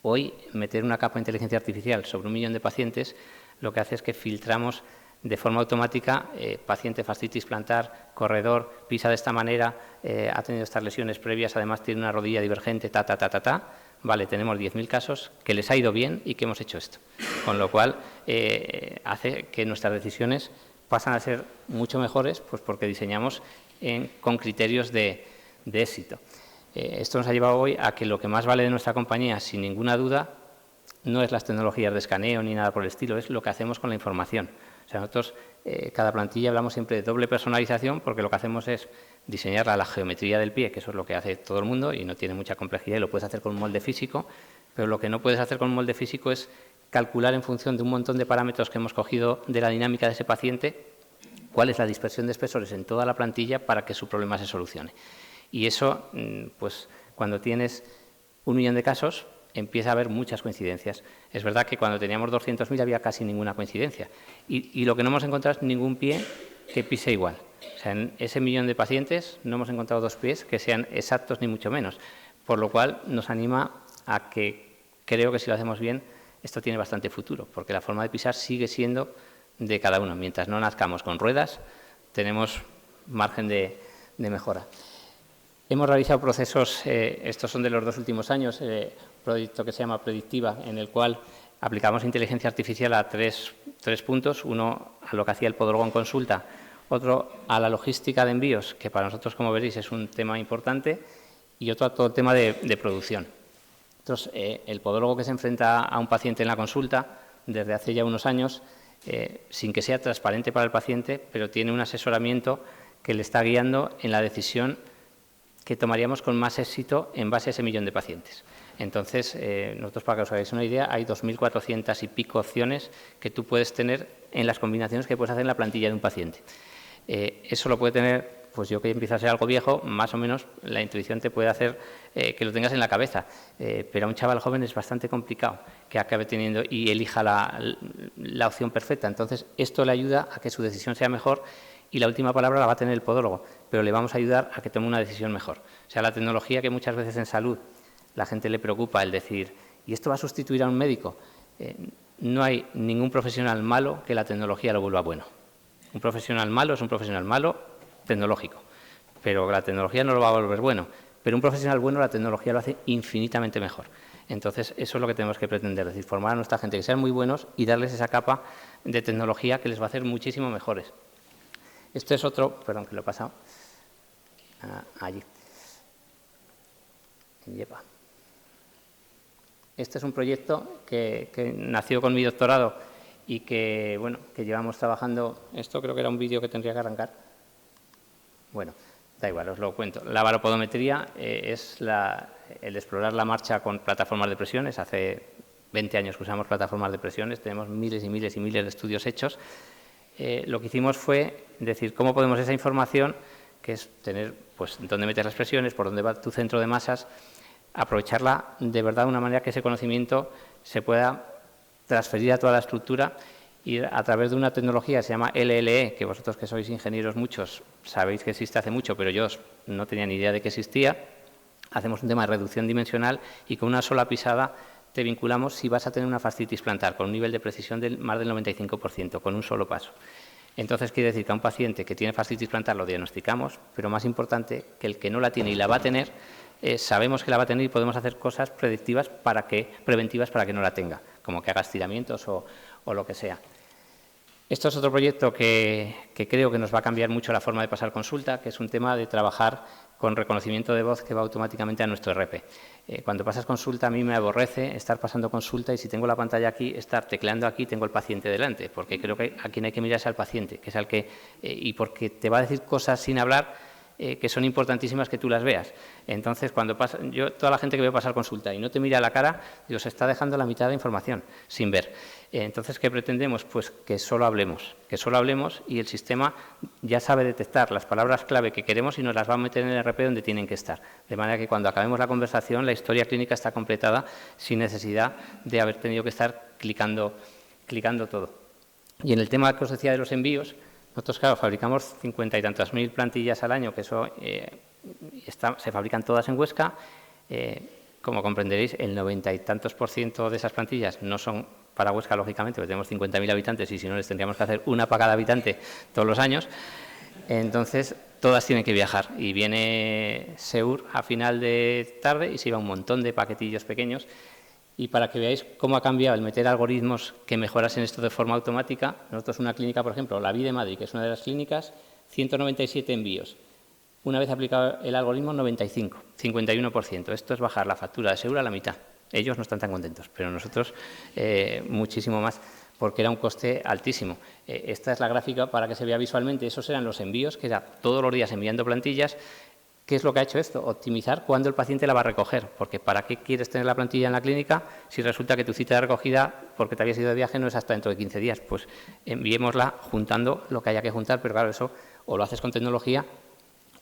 Hoy, meter una capa de inteligencia artificial sobre 1 millón de pacientes, lo que hace es que filtramos de forma automática, paciente fascitis plantar, corredor, pisa de esta manera, ha tenido estas lesiones previas, además tiene una rodilla divergente, Vale, tenemos 10.000 casos que les ha ido bien y que hemos hecho esto. Con lo cual, hace que nuestras decisiones pasan a ser mucho mejores, pues porque diseñamos con criterios de éxito. Esto nos ha llevado hoy a que lo que más vale de nuestra compañía, sin ninguna duda, no es las tecnologías de escaneo ni nada por el estilo, es lo que hacemos con la información. O sea, nosotros, cada plantilla hablamos siempre de doble personalización, porque lo que hacemos es diseñarla a la geometría del pie, que eso es lo que hace todo el mundo y no tiene mucha complejidad y lo puedes hacer con un molde físico, pero lo que no puedes hacer con un molde físico es calcular en función de un montón de parámetros que hemos cogido de la dinámica de ese paciente cuál es la dispersión de espesores en toda la plantilla para que su problema se solucione. Y eso, pues cuando tienes 1 millón de casos, empieza a haber muchas coincidencias. Es verdad que cuando teníamos 200.000 había casi ninguna coincidencia y lo que no hemos encontrado es ningún pie que pise igual. O sea, en ese 1 millón de pacientes no hemos encontrado 2 pies que sean exactos ni mucho menos, por lo cual nos anima a que creo que si lo hacemos bien esto tiene bastante futuro, porque la forma de pisar sigue siendo de cada uno. Mientras no nazcamos con ruedas, tenemos margen de mejora. Hemos realizado procesos, estos son de los 2 últimos años, proyecto que se llama Predictiva, en el cual aplicamos inteligencia artificial a tres puntos, uno a lo que hacía el podólogo en consulta, otro a la logística de envíos, que para nosotros, como veréis, es un tema importante, y otro a todo el tema de producción. Entonces, el podólogo que se enfrenta a un paciente en la consulta, desde hace ya unos años, sin que sea transparente para el paciente, pero tiene un asesoramiento que le está guiando en la decisión que tomaríamos con más éxito en base a ese 1 millón de pacientes. Entonces, nosotros, para que os hagáis una idea, hay 2.400 y pico opciones que tú puedes tener en las combinaciones que puedes hacer en la plantilla de un paciente. Eso lo puede tener, pues yo que empiezo a ser algo viejo, más o menos la intuición te puede hacer que lo tengas en la cabeza, pero a un chaval joven es bastante complicado que acabe teniendo y elija la opción perfecta. Entonces, esto le ayuda a que su decisión sea mejor y la última palabra la va a tener el podólogo, pero le vamos a ayudar a que tome una decisión mejor. O sea, la tecnología que muchas veces en salud la gente le preocupa el decir, ¿y esto va a sustituir a un médico? No hay ningún profesional malo que la tecnología lo vuelva bueno. Un profesional malo es un profesional malo tecnológico, pero la tecnología no lo va a volver bueno. Pero un profesional bueno la tecnología lo hace infinitamente mejor. Entonces, eso es lo que tenemos que pretender, es decir, formar a nuestra gente que sean muy buenos y darles esa capa de tecnología que les va a hacer muchísimo mejores. Esto es otro, perdón que lo he pasado, allí. Yepa. Este es un proyecto que nació con mi doctorado y que, bueno, que llevamos trabajando. Esto creo que era un vídeo que tendría que arrancar. Bueno, da igual, os lo cuento. La baropodometría es el explorar la marcha con plataformas de presiones. Hace 20 años que usamos plataformas de presiones, tenemos miles y miles y miles de estudios hechos. Lo que hicimos fue decir cómo podemos esa información, que es tener pues dónde metes las presiones, por dónde va tu centro de masas, aprovecharla de verdad de una manera que ese conocimiento se pueda transferir a toda la estructura y a través de una tecnología que se llama LLE, que vosotros que sois ingenieros muchos sabéis que existe hace mucho, pero yo no tenía ni idea de que existía. Hacemos un tema de reducción dimensional y con una sola pisada te vinculamos si vas a tener una fascitis plantar con un nivel de precisión del más del 95%, con un solo paso. Entonces, quiere decir que a un paciente que tiene fascitis plantar lo diagnosticamos, pero más importante, que el que no la tiene y la va a tener, sabemos que la va a tener y podemos hacer cosas preventivas para que no la tenga, como que haga estiramientos o lo que sea. Esto es otro proyecto que creo que nos va a cambiar mucho la forma de pasar consulta, que es un tema de trabajar con reconocimiento de voz que va automáticamente a nuestro RP. Cuando pasas consulta, a mí me aborrece estar pasando consulta y si tengo la pantalla aquí, estar tecleando aquí, tengo el paciente delante, porque creo que a quien hay que mirar es al paciente, que es al que, y porque te va a decir cosas sin hablar que son importantísimas que tú las veas. Entonces, cuando pasa, toda la gente que ve pasar consulta y no te mira a la cara, se está dejando la mitad de información sin ver. Entonces, ¿qué pretendemos? Pues que solo hablemos y el sistema ya sabe detectar las palabras clave que queremos y nos las va a meter en el RP donde tienen que estar. De manera que cuando acabemos la conversación, la historia clínica está completada sin necesidad de haber tenido que estar clicando todo. Y en el tema que os decía de los envíos, nosotros, claro, fabricamos 50 y tantas mil plantillas al año, que eso se fabrican todas en Huesca. Como comprenderéis, el 90 y tantos % de esas plantillas no son para Huesca, lógicamente, porque tenemos 50.000 habitantes y si no les tendríamos que hacer una para cada habitante todos los años. Entonces, todas tienen que viajar y viene Seur a final de tarde y se lleva un montón de paquetillos pequeños. Y para que veáis cómo ha cambiado el meter algoritmos que mejorasen esto de forma automática, nosotros una clínica, por ejemplo, la VI de Madrid, que es una de las clínicas, 197 envíos. Una vez aplicado el algoritmo, 95, 51%. Esto es bajar la factura de Seur a la mitad. Ellos no están tan contentos, pero nosotros muchísimo más, porque era un coste altísimo. Esta es la gráfica para que se vea visualmente. Esos eran los envíos, que era todos los días enviando plantillas, ¿Qué es lo que ha hecho esto? Optimizar cuándo el paciente la va a recoger, porque ¿para qué quieres tener la plantilla en la clínica si resulta que tu cita de recogida, porque te habías ido de viaje, no es hasta dentro de 15 días? Pues enviémosla juntando lo que haya que juntar, pero claro, eso o lo haces con tecnología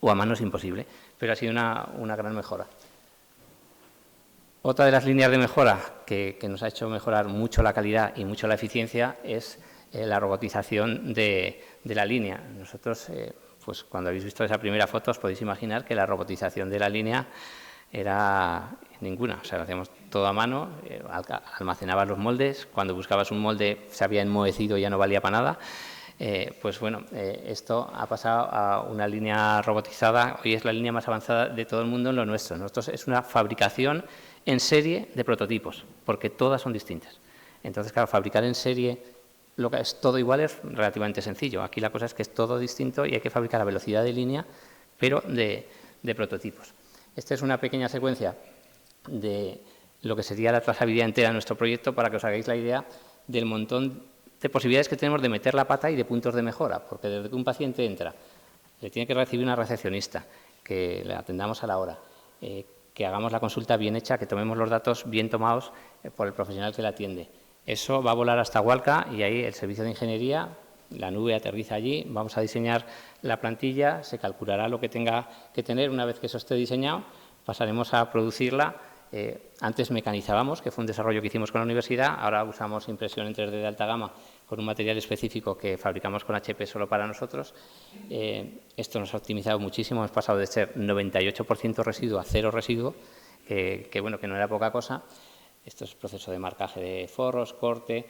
o a mano es imposible, pero ha sido una gran mejora. Otra de las líneas de mejora que nos ha hecho mejorar mucho la calidad y mucho la eficiencia es la robotización de la línea. Nosotros, pues cuando habéis visto esa primera foto, os podéis imaginar que la robotización de la línea era ninguna. O sea, lo hacíamos todo a mano, almacenabas los moldes, cuando buscabas un molde se había enmohecido y ya no valía para nada. Pues bueno, esto ha pasado a una línea robotizada. Hoy es la línea más avanzada de todo el mundo en lo nuestro. Nosotros es una fabricación en serie de prototipos, porque todas son distintas. Entonces, claro, fabricar en serie lo que es todo igual es relativamente sencillo. Aquí la cosa es que es todo distinto y hay que fabricar a velocidad de línea, pero de prototipos. Esta es una pequeña secuencia de lo que sería la trazabilidad entera de nuestro proyecto para que os hagáis la idea del montón de posibilidades que tenemos de meter la pata y de puntos de mejora, porque desde que un paciente entra, le tiene que recibir una recepcionista, que le atendamos a la hora, que hagamos la consulta bien hecha, que tomemos los datos bien tomados por el profesional que la atiende. Eso va a volar hasta Hualca y ahí el servicio de ingeniería, la nube aterriza allí, vamos a diseñar la plantilla, se calculará lo que tenga que tener. Una vez que eso esté diseñado, pasaremos a producirla. Antes mecanizábamos, que fue un desarrollo que hicimos con la universidad, ahora usamos impresión en 3D de alta gama con un material específico que fabricamos con HP solo para nosotros. Esto nos ha optimizado muchísimo, hemos pasado de ser 98% residuo a 0 residuo, que bueno, que no era poca cosa. Esto es proceso de marcaje de forros, corte,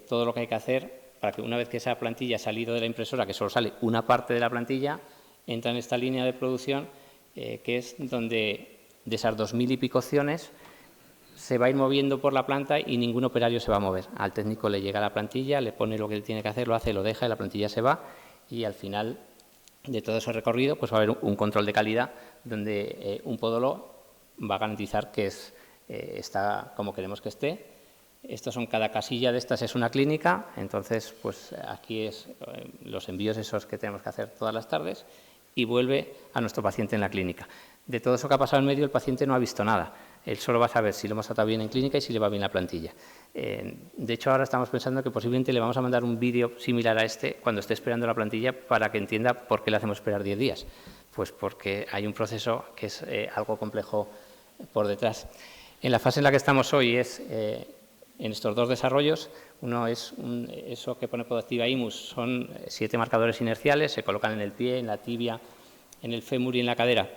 todo lo que hay que hacer para que una vez que esa plantilla ha salido de la impresora, que solo sale una parte de la plantilla, entra en esta línea de producción, que es donde de esas 2000 y pico opciones se va a ir moviendo por la planta y ningún operario se va a mover. Al técnico le llega la plantilla, le pone lo que tiene que hacer, lo hace, lo deja y la plantilla se va, y al final de todo ese recorrido pues va a haber un control de calidad donde un podólogo va a garantizar que está como queremos que esté. Estos son, cada casilla de estas es una clínica, entonces pues aquí es los envíos esos que tenemos que hacer todas las tardes y vuelve a nuestro paciente en la clínica. De todo eso que ha pasado en medio, el paciente no ha visto nada. Él solo va a saber si lo hemos tratado bien en clínica y si le va bien la plantilla. De hecho, ahora estamos pensando que posiblemente le vamos a mandar un vídeo similar a este cuando esté esperando la plantilla para que entienda por qué le hacemos esperar 10 días. Pues porque hay un proceso que es algo complejo por detrás. En la fase en la que estamos hoy es en estos dos desarrollos. Uno es eso que pone Podactiva Imus, son 7 marcadores inerciales, se colocan en el pie, en la tibia, en el fémur y en la cadera.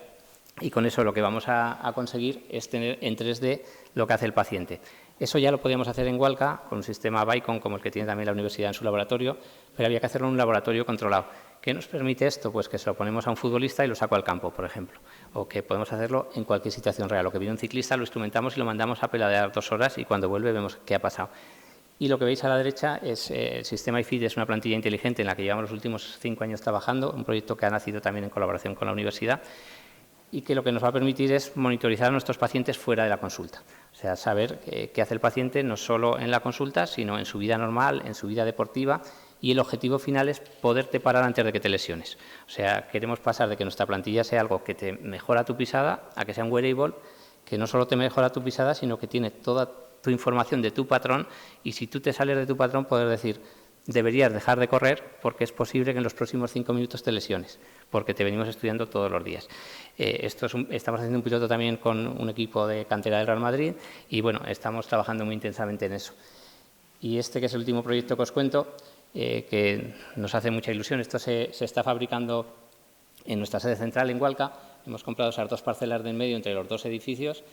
Y con eso lo que vamos a conseguir es tener en 3D lo que hace el paciente. Eso ya lo podíamos hacer en Hualca con un sistema Vicon como el que tiene también la universidad en su laboratorio, pero había que hacerlo en un laboratorio controlado. ¿Qué nos permite esto? Pues que se lo ponemos a un futbolista y lo saco al campo, por ejemplo. O que podemos hacerlo en cualquier situación real. O que viene un ciclista, lo instrumentamos y lo mandamos a pedalear 2 horas y cuando vuelve vemos qué ha pasado. Y lo que veis a la derecha es el sistema IFID, es una plantilla inteligente en la que llevamos los últimos 5 años trabajando, un proyecto que ha nacido también en colaboración con la universidad, y que lo que nos va a permitir es monitorizar a nuestros pacientes fuera de la consulta. O sea, saber qué hace el paciente no solo en la consulta, sino en su vida normal, en su vida deportiva, y el objetivo final es poderte parar antes de que te lesiones. O sea, queremos pasar de que nuestra plantilla sea algo que te mejora tu pisada a que sea un wearable que no solo te mejora tu pisada, sino que tiene toda tu información de tu patrón, y si tú te sales de tu patrón, poder decir: deberías dejar de correr porque es posible que en los próximos 5 minutos te lesiones, porque te venimos estudiando todos los días. Estamos haciendo un piloto también con un equipo de cantera del Real Madrid y bueno, estamos trabajando muy intensamente en eso. Y este, que es el último proyecto que os cuento, que nos hace mucha ilusión, esto se está fabricando en nuestra sede central en Hualca. Hemos comprado esas 2 parcelas de en medio entre los 2 edificios.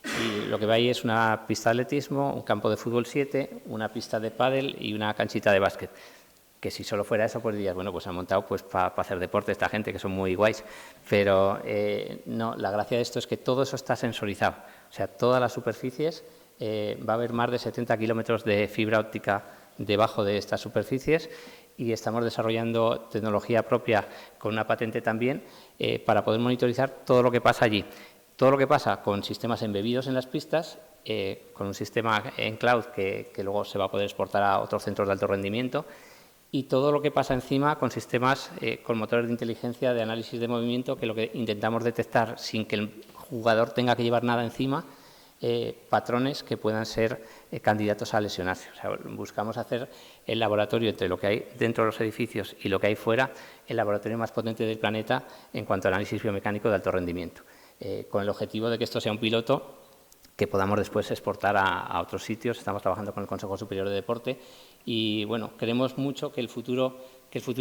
Y lo que ve ahí es una pista de atletismo, un campo de fútbol 7, una pista de pádel y una canchita de básquet. Que si solo fuera eso, pues dirías, bueno, pues han montado pues para hacer deporte esta gente, que son muy guays. Pero no, la gracia de esto es que todo eso está sensorizado. O sea, todas las superficies, va a haber más de 70 kilómetros de fibra óptica debajo de estas superficies, y estamos desarrollando tecnología propia con una patente también para poder monitorizar todo lo que pasa allí. Todo lo que pasa con sistemas embebidos en las pistas, con un sistema en cloud que luego se va a poder exportar a otros centros de alto rendimiento, y todo lo que pasa encima con sistemas con motores de inteligencia de análisis de movimiento, que lo que intentamos detectar sin que el jugador tenga que llevar nada encima, patrones que puedan ser candidatos a lesionarse. O sea, buscamos hacer el laboratorio entre lo que hay dentro de los edificios y lo que hay fuera, el laboratorio más potente del planeta en cuanto a análisis biomecánico de alto rendimiento, con el objetivo de que esto sea un piloto que podamos después exportar a otros sitios. Estamos trabajando con el Consejo Superior de Deporte y, bueno, creemos mucho que el futuro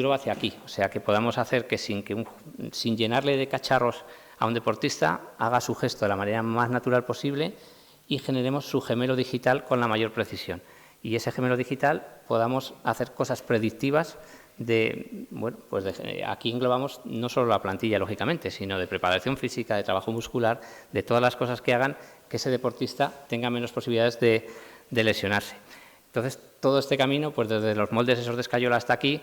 va hacia aquí. O sea, que podamos hacer que sin llenarle de cacharros a un deportista, haga su gesto de la manera más natural posible y generemos su gemelo digital con la mayor precisión. Y ese gemelo digital podamos hacer cosas predictivas aquí englobamos no solo la plantilla, lógicamente, sino de preparación física, de trabajo muscular, de todas las cosas que hagan que ese deportista tenga menos posibilidades de lesionarse. Entonces, todo este camino, pues desde los moldes esos de escayola hasta aquí,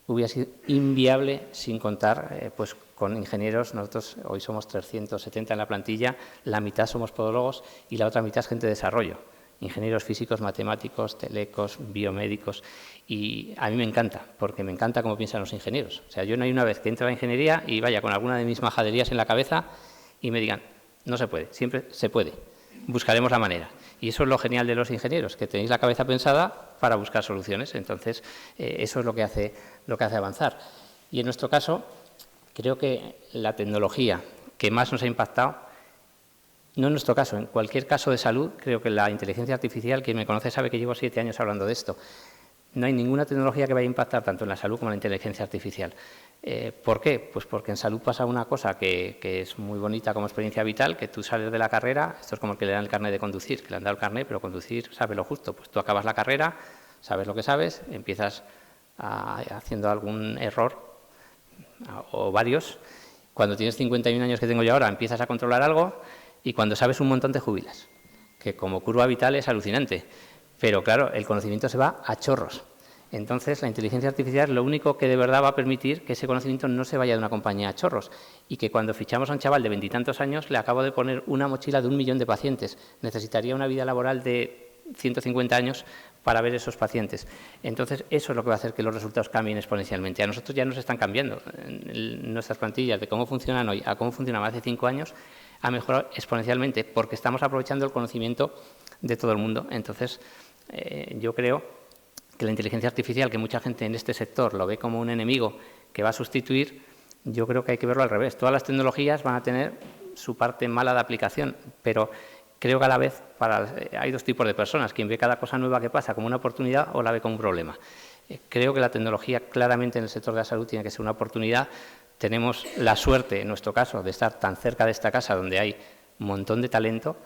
hubiera sido inviable sin contar con ingenieros. Nosotros hoy somos 370 en la plantilla, la mitad somos podólogos y la otra mitad es gente de desarrollo, ingenieros físicos, matemáticos, telecos, biomédicos. Y a mí me encanta, porque me encanta cómo piensan los ingenieros. O sea, yo no hay una vez que entre a la ingeniería y vaya con alguna de mis majaderías en la cabeza y me digan, no se puede, siempre se puede, buscaremos la manera. Y eso es lo genial de los ingenieros, que tenéis la cabeza pensada para buscar soluciones. Entonces, eso es lo que hace avanzar. Y en nuestro caso, creo que la tecnología que más nos ha impactado, no en nuestro caso, en cualquier caso de salud, creo que la inteligencia artificial, quien me conoce sabe que llevo 7 años hablando de esto. No hay ninguna tecnología que vaya a impactar tanto en la salud como en la inteligencia artificial. ¿Por qué? Pues porque en salud pasa una cosa que es muy bonita como experiencia vital, que tú sales de la carrera, esto es como el que le dan el carnet de conducir, que le han dado el carnet, pero conducir sabe lo justo. Pues tú acabas la carrera, sabes lo que sabes, empiezas haciendo algún error o varios. Cuando tienes 51 años que tengo yo ahora, empiezas a controlar algo y cuando sabes un montón te jubilas, que como curva vital es alucinante. Pero claro, el conocimiento se va a chorros. Entonces, la inteligencia artificial lo único que de verdad va a permitir que ese conocimiento no se vaya de una compañía a chorros y que cuando fichamos a un chaval de 20 y tantos años le acabo de poner una mochila de 1 millón de pacientes. Necesitaría una vida laboral de 150 años para ver esos pacientes. Entonces, eso es lo que va a hacer que los resultados cambien exponencialmente. A nosotros ya nos están cambiando. Nuestras plantillas de cómo funcionan hoy a cómo funcionaban hace 5 años ha mejorado exponencialmente porque estamos aprovechando el conocimiento de todo el mundo. Entonces, yo creo que la inteligencia artificial, que mucha gente en este sector lo ve como un enemigo que va a sustituir, yo creo que hay que verlo al revés. Todas las tecnologías van a tener su parte mala de aplicación, pero creo que a la vez hay 2 tipos de personas, quien ve cada cosa nueva que pasa como una oportunidad o la ve como un problema. Creo que la tecnología claramente en el sector de la salud tiene que ser una oportunidad. Tenemos la suerte, en nuestro caso, de estar tan cerca de esta casa donde hay un montón de talento.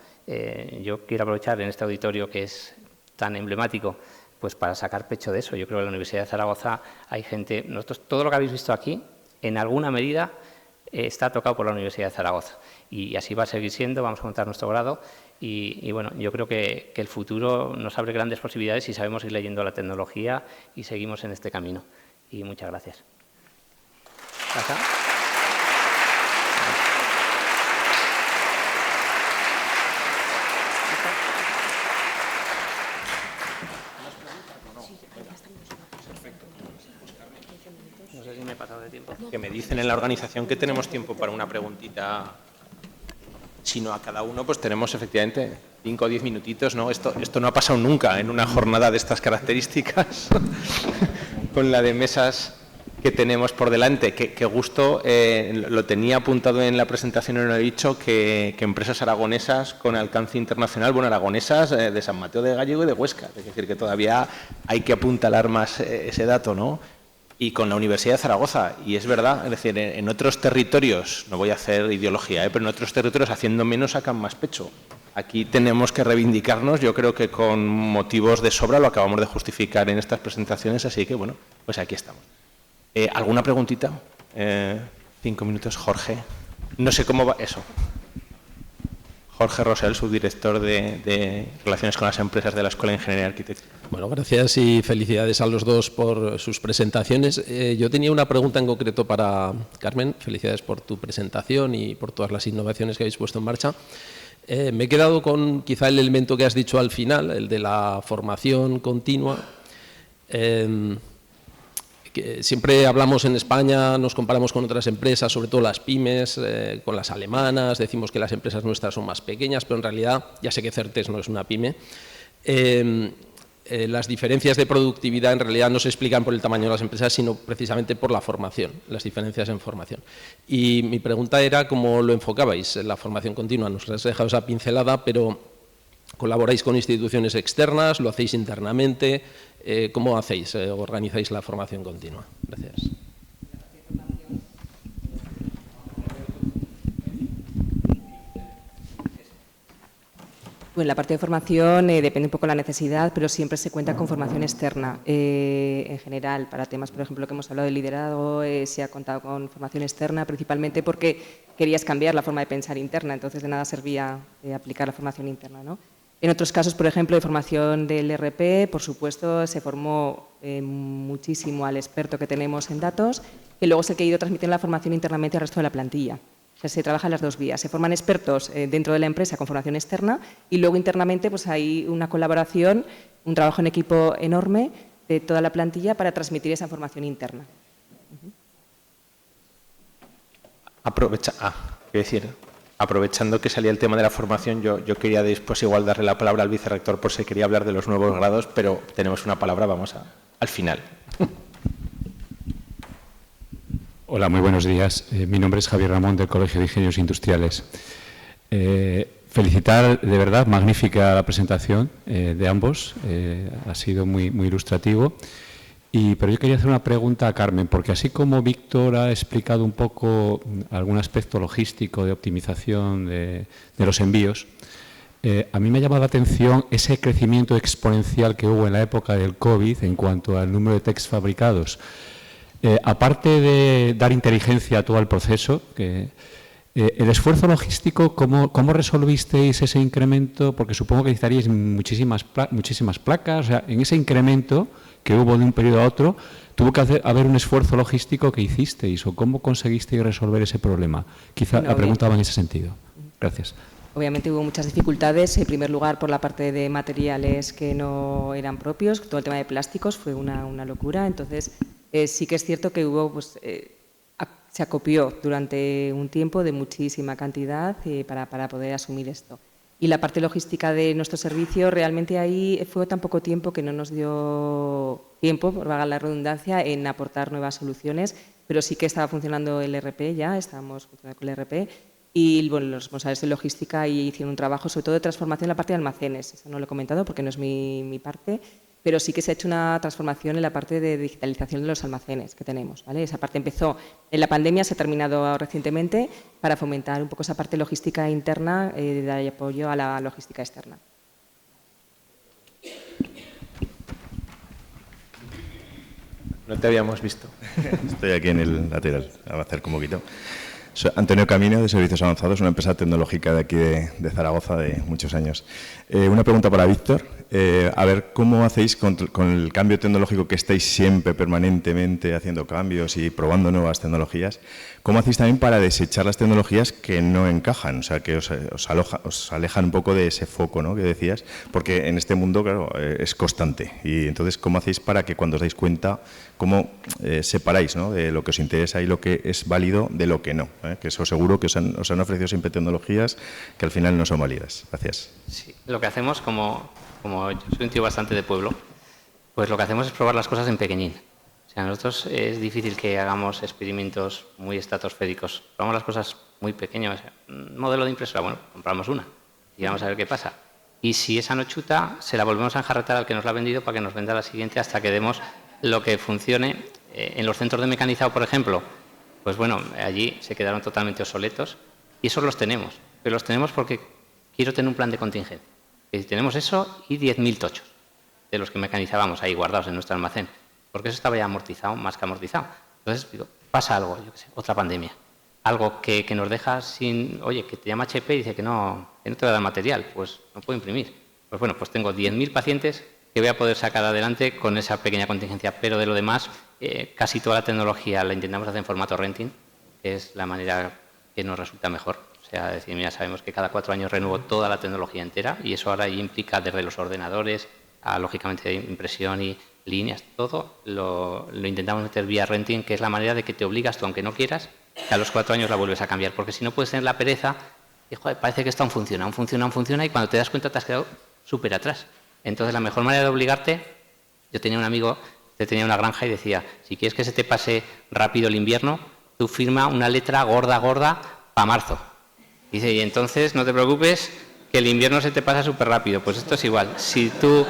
Yo quiero aprovechar en este auditorio que es tan emblemático, pues para sacar pecho de eso. Yo creo que en la Universidad de Zaragoza hay gente, nosotros todo lo que habéis visto aquí, en alguna medida está tocado por la Universidad de Zaragoza y así va a seguir siendo, vamos a contar nuestro grado y bueno, yo creo que el futuro nos abre grandes posibilidades si sabemos ir leyendo la tecnología y seguimos en este camino. Y muchas gracias. ¿Acá? No sé si me he pasado de tiempo. Que me dicen en la organización que tenemos tiempo para una preguntita, si no a cada uno, pues tenemos efectivamente 5 o 10 minutitos, ¿no? Esto no ha pasado nunca en una jornada de estas características, con la de mesas que tenemos por delante. Qué gusto, lo tenía apuntado en la presentación y no lo he dicho, que empresas aragonesas con alcance internacional, bueno, aragonesas de San Mateo de Gallego y de Huesca, es decir, que todavía hay que apuntalar más ese dato, ¿no? Y con la Universidad de Zaragoza, y es verdad, es decir, en otros territorios, no voy a hacer ideología, pero en otros territorios haciendo menos sacan más pecho. Aquí tenemos que reivindicarnos, yo creo que con motivos de sobra, lo acabamos de justificar en estas presentaciones, así que bueno, pues aquí estamos. ¿Alguna preguntita? 5 minutos, Jorge. No sé cómo va eso. Jorge Rosell, subdirector de Relaciones con las Empresas de la Escuela de Ingeniería y Arquitectura. Bueno, gracias y felicidades a los dos por sus presentaciones. Yo tenía una pregunta en concreto para Carmen. Felicidades por tu presentación y por todas las innovaciones que habéis puesto en marcha. Me he quedado con quizá el elemento que has dicho al final, el de la formación continua. que siempre hablamos en España, nos comparamos con otras empresas, sobre todo las pymes, con las alemanas, decimos que las empresas nuestras son más pequeñas, pero en realidad, ya sé que Certes no es una pyme, las diferencias de productividad en realidad no se explican por el tamaño de las empresas, sino precisamente por la formación, las diferencias en formación. Y mi pregunta era cómo lo enfocabais en la formación continua. Nos has dejado esa pincelada, pero ¿colaboráis con instituciones externas? ¿Lo hacéis internamente? ¿Cómo hacéis? ¿Organizáis la formación continua? Gracias. Bueno, la parte de formación depende un poco de la necesidad, pero siempre se cuenta con formación externa. En general, para temas, por ejemplo, que hemos hablado de liderazgo, se ha contado con formación externa, principalmente porque querías cambiar la forma de pensar interna, entonces de nada servía aplicar la formación interna, ¿no? En otros casos, por ejemplo, de formación del ERP, por supuesto, se formó muchísimo al experto que tenemos en datos, que luego es el que ha ido transmitiendo la formación internamente al resto de la plantilla. O sea, se trabaja en las dos vías. Se forman expertos dentro de la empresa con formación externa y luego internamente pues hay una colaboración, un trabajo en equipo enorme de toda la plantilla para transmitir esa formación interna. Aprovechando que salía el tema de la formación, yo quería después igual darle la palabra al vicerrector por si quería hablar de los nuevos grados, pero tenemos una palabra, vamos al final. Hola, muy buenos días. Mi nombre es Javier Ramón, del Colegio de Ingenieros Industriales. Felicitar, de verdad, magnífica la presentación de ambos. Ha sido muy ilustrativo. Pero yo quería hacer una pregunta a Carmen, porque así como Víctor ha explicado un poco algún aspecto logístico de optimización de los envíos, a mí me ha llamado la atención ese crecimiento exponencial que hubo en la época del COVID en cuanto al número de techs fabricados. Aparte de dar inteligencia a todo el proceso, el esfuerzo logístico, ¿cómo resolvisteis ese incremento? Porque supongo que necesitaríais muchísimas placas. O sea, en ese incremento que hubo de un periodo a otro, tuvo que haber un esfuerzo logístico que hicisteis, o ¿cómo conseguisteis resolver ese problema? Quizá la pregunta va en ese sentido. Gracias. Obviamente hubo muchas dificultades, en primer lugar por la parte de materiales que no eran propios, todo el tema de plásticos fue una locura, entonces sí que es cierto que hubo, pues, se acopió durante un tiempo de muchísima cantidad para poder asumir esto. Y la parte logística de nuestro servicio, realmente ahí fue tan poco tiempo que no nos dio tiempo, por valga la redundancia, en aportar nuevas soluciones, pero sí que estaba funcionando el ERP ya, estábamos funcionando con el ERP, y bueno, los responsables de logística hicieron un trabajo sobre todo de transformación en la parte de almacenes. Eso no lo he comentado porque no es mi parte, pero sí que se ha hecho una transformación en la parte de digitalización de los almacenes que tenemos, ¿vale? Esa parte empezó en la pandemia, se ha terminado recientemente para fomentar un poco esa parte logística interna de dar apoyo a la logística externa. No te habíamos visto. Estoy aquí en el lateral, a hacer como quito. Soy Antonio Camino, de Servicios Avanzados, una empresa tecnológica de aquí de Zaragoza de muchos años. Una pregunta para Víctor. A ver, ¿cómo hacéis con el cambio tecnológico que estáis siempre, permanentemente haciendo cambios y probando nuevas tecnologías? ¿Cómo hacéis también para desechar las tecnologías que no encajan? O sea, que os alejan un poco de ese foco, ¿no?, que decías, porque en este mundo, claro, es constante. Y entonces, ¿cómo hacéis para que cuando os dais cuenta, cómo separáis, ¿no?, de lo que os interesa y lo que es válido de lo que no? Que eso seguro que os han ofrecido siempre tecnologías que al final no son válidas. Gracias. Sí, lo que hacemos, como yo soy un tío bastante de pueblo, pues lo que hacemos es probar las cosas en pequeñín. O sea, nosotros es difícil que hagamos experimentos muy estratosféricos. Probamos las cosas muy pequeñas. Un modelo de impresora, bueno, compramos una y vamos a ver qué pasa. Y si esa no chuta, se la volvemos a enjarretar al que nos la ha vendido para que nos venda la siguiente hasta que demos lo que funcione. En los centros de mecanizado, por ejemplo, pues bueno, allí se quedaron totalmente obsoletos y esos los tenemos. Pero los tenemos porque quiero tener un plan de contingencia. Y tenemos eso y 10.000 tochos de los que mecanizábamos ahí guardados en nuestro almacén. Porque eso estaba ya amortizado, más que amortizado. Entonces, digo, pasa algo, yo qué sé, otra pandemia. Algo que nos deja sin... Oye, que te llama HP y dice que no te va a dar material, pues no puedo imprimir. Pues bueno, pues tengo 10.000 pacientes que voy a poder sacar adelante con esa pequeña contingencia. Pero de lo demás, casi toda la tecnología la intentamos hacer en formato renting, que es la manera que nos resulta mejor. O sea, decir, mira, sabemos que cada 4 años renuevo toda la tecnología entera y eso ahora implica desde los ordenadores a, lógicamente, impresión y líneas, todo lo intentamos meter vía renting, que es la manera de que te obligas tú, aunque no quieras, que a los 4 años la vuelves a cambiar, porque si no puedes tener la pereza y, joder, parece que esto aún funciona, y cuando te das cuenta te has quedado súper atrás. Entonces, la mejor manera de obligarte, yo tenía un amigo que tenía una granja y decía, si quieres que se te pase rápido el invierno, tú firma una letra gorda para marzo. Dice, y entonces no te preocupes que el invierno se te pasa súper rápido. Pues esto es igual. Si tú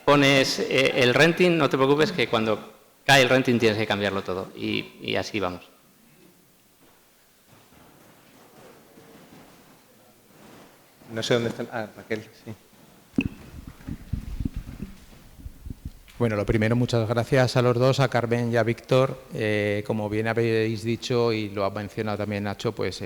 pones el renting, no te preocupes que cuando cae el renting tienes que cambiarlo todo. Y así vamos. No sé dónde están. Ah, Raquel, sí. Bueno, lo primero, muchas gracias a los dos, a Carmen y a Víctor. Como bien habéis dicho y lo ha mencionado también Nacho, pues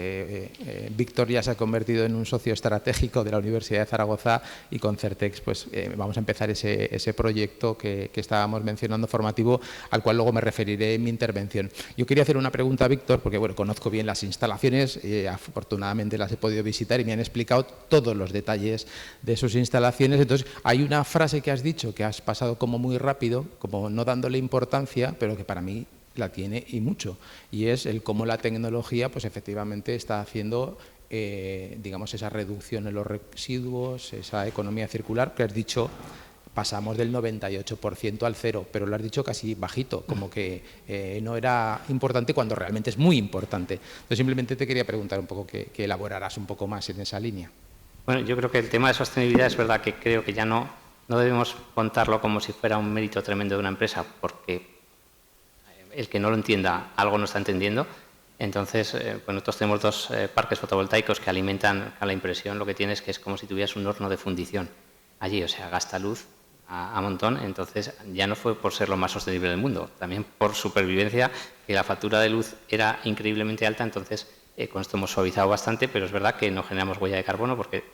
Víctor ya se ha convertido en un socio estratégico de la Universidad de Zaragoza y con Certex pues vamos a empezar ese proyecto que estábamos mencionando formativo, al cual luego me referiré en mi intervención. Yo quería hacer una pregunta a Víctor, porque bueno, conozco bien las instalaciones, afortunadamente las he podido visitar y me han explicado todos los detalles de sus instalaciones. Entonces, hay una frase que has dicho que has pasado como muy rápido, como no dándole importancia, pero que para mí la tiene y mucho, y es el cómo la tecnología pues efectivamente está haciendo digamos esa reducción en los residuos, esa economía circular que has dicho. Pasamos del 98% al 0%, pero lo has dicho casi bajito, como que no era importante cuando realmente es muy importante. Entonces simplemente te quería preguntar un poco que elaboraras un poco más en esa línea. Bueno, yo creo que el tema de sostenibilidad es verdad que creo que ya no debemos contarlo como si fuera un mérito tremendo de una empresa, porque el que no lo entienda algo no está entendiendo. Entonces, pues nosotros tenemos 2 parques fotovoltaicos que alimentan a la impresión. Lo que tienes que es como si tuvieras un horno de fundición allí, o sea, gasta luz a montón. Entonces, ya no fue por ser lo más sostenible del mundo, también por supervivencia, que la factura de luz era increíblemente alta. Entonces, con esto hemos suavizado bastante, pero es verdad que no generamos huella de carbono porque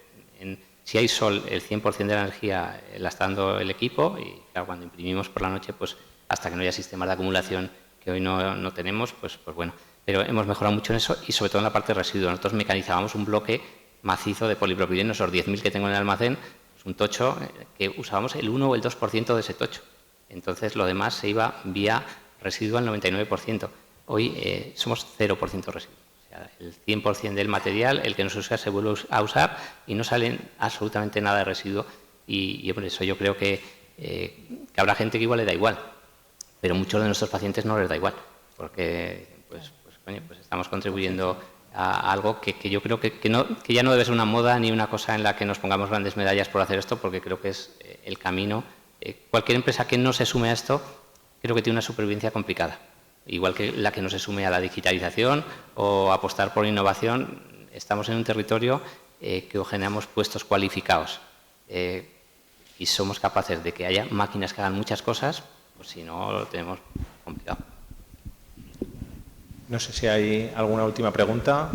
si hay sol, el 100% de la energía la está dando el equipo y claro, cuando imprimimos por la noche, pues hasta que no haya sistemas de acumulación que hoy no tenemos, pues bueno. Pero hemos mejorado mucho en eso y sobre todo en la parte de residuos. Nosotros mecanizábamos un bloque macizo de polipropileno, esos 10.000 que tengo en el almacén, es un tocho que usábamos el 1 o el 2% de ese tocho. Entonces lo demás se iba vía residuo al 99%. Hoy somos 0% residuo. El 100% del material, el que no se usa, se vuelve a usar y no sale absolutamente nada de residuo. Y por eso yo creo que habrá gente que igual le da igual, pero muchos de nuestros pacientes no les da igual, porque pues estamos contribuyendo a algo que yo creo que ya no debe ser una moda ni una cosa en la que nos pongamos grandes medallas por hacer esto, porque creo que es el camino. Cualquier empresa que no se sume a esto, creo que tiene una supervivencia complicada. Igual que la que no se sume a la digitalización o apostar por innovación, estamos en un territorio que generamos puestos cualificados y somos capaces de que haya máquinas que hagan muchas cosas, pues si no lo tenemos complicado. No sé si hay alguna última pregunta.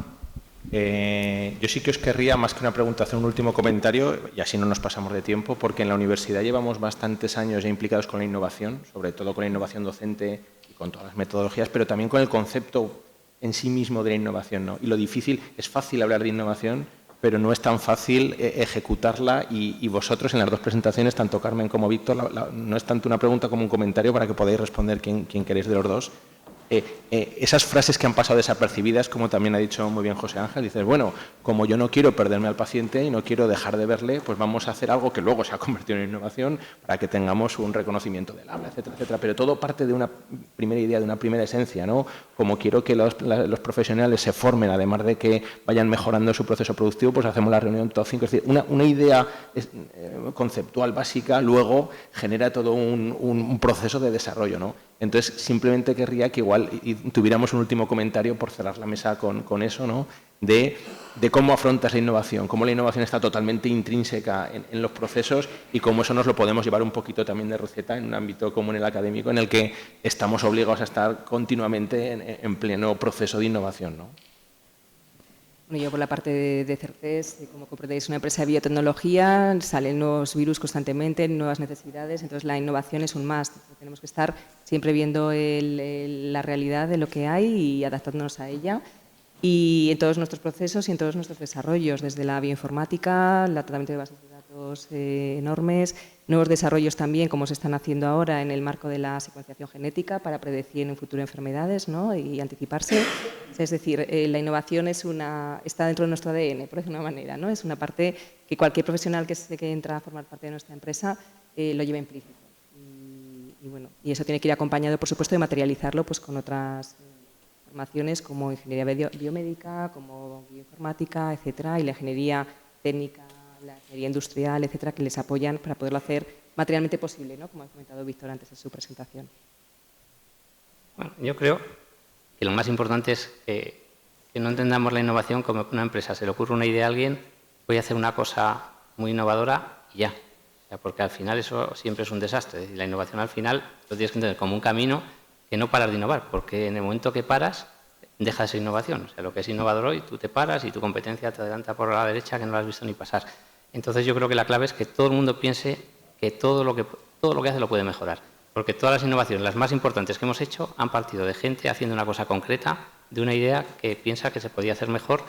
Yo sí que os querría, más que una pregunta, hacer un último comentario y así no nos pasamos de tiempo, porque en la universidad llevamos bastantes años ya implicados con la innovación, sobre todo con la innovación docente y con todas las metodologías, pero también con el concepto en sí mismo de la innovación, ¿no? Y lo difícil, es fácil hablar de innovación, pero no es tan fácil ejecutarla y vosotros en las 2 presentaciones, tanto Carmen como Víctor, no es tanto una pregunta como un comentario para que podáis responder quien queréis de los dos. Esas frases que han pasado desapercibidas, como también ha dicho muy bien José Ángel, dices, bueno, como yo no quiero perderme al paciente y no quiero dejar de verle, pues vamos a hacer algo que luego se ha convertido en innovación para que tengamos un reconocimiento del habla, etcétera, etcétera. Pero todo parte de una primera idea, de una primera esencia, ¿no? Como quiero que los profesionales se formen, además de que vayan mejorando su proceso productivo, pues hacemos la reunión top 5. Es decir, una idea conceptual básica luego genera todo un proceso de desarrollo, ¿no? Entonces, simplemente querría que igual tuviéramos un último comentario por cerrar la mesa con eso, ¿no? De cómo afrontas la innovación, cómo la innovación está totalmente intrínseca en los procesos y cómo eso nos lo podemos llevar un poquito también de receta en un ámbito como en el académico, en el que estamos obligados a estar continuamente en pleno proceso de innovación, ¿no? Bueno, yo por la parte de Certes, como comprenderéis, una empresa de biotecnología, salen nuevos virus constantemente, nuevas necesidades, entonces la innovación es un must. Tenemos que estar siempre viendo la realidad de lo que hay y adaptándonos a ella. Y en todos nuestros procesos y en todos nuestros desarrollos, desde la bioinformática, el tratamiento de bases de datos saltos enormes, nuevos desarrollos también, como se están haciendo ahora en el marco de la secuenciación genética para predecir en un futuro enfermedades, ¿no? Y anticiparse. Es decir, la innovación está dentro de nuestro ADN, por decirlo de una manera, ¿no? Es una parte que cualquier profesional que entra a formar parte de nuestra empresa lo lleva implícito. Y eso tiene que ir acompañado, por supuesto, de materializarlo pues, con otras formaciones como ingeniería biomédica, como bioinformática, etcétera, y la ingeniería técnica, la ingeniería industrial, etcétera, que les apoyan para poderlo hacer materialmente posible, ¿no? Como ha comentado Víctor antes en su presentación. Bueno, yo creo que lo más importante es que no entendamos la innovación como que una empresa se le ocurre una idea a alguien, voy a hacer una cosa muy innovadora y ya. O sea, porque al final eso siempre es un desastre. Es decir, la innovación al final lo tienes que entender como un camino que no paras de innovar, porque en el momento que paras, deja de ser innovación. O sea, lo que es innovador hoy, tú te paras y tu competencia te adelanta por la derecha que no la has visto ni pasar. Entonces yo creo que la clave es que todo el mundo piense que todo lo que hace lo puede mejorar. Porque todas las innovaciones, las más importantes que hemos hecho, han partido de gente haciendo una cosa concreta, de una idea que piensa que se podía hacer mejor.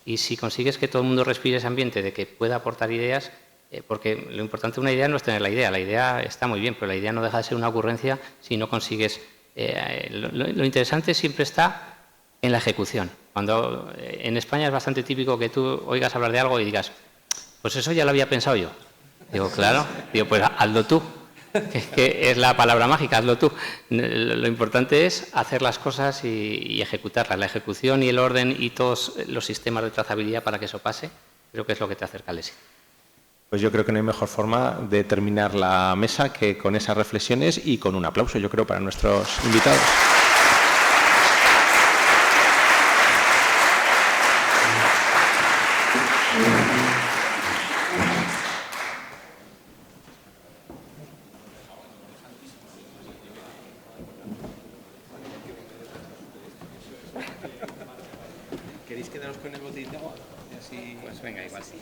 Y si consigues que todo el mundo respire ese ambiente de que pueda aportar ideas, porque lo importante de una idea no es tener la idea está muy bien, pero la idea no deja de ser una ocurrencia si no consigues. Lo interesante siempre está en la ejecución. Cuando en España es bastante típico que tú oigas hablar de algo y digas, pues eso ya lo había pensado yo. Digo, claro, pues hazlo tú, que es la palabra mágica, hazlo tú. Lo importante es hacer las cosas y ejecutarlas. La ejecución y el orden y todos los sistemas de trazabilidad para que eso pase, creo que es lo que te acerca al éxito. Pues yo creo que no hay mejor forma de terminar la mesa que con esas reflexiones y con un aplauso, yo creo, para nuestros invitados. ¿Queréis quedaros con el botín de agua? Pues venga, igual sí.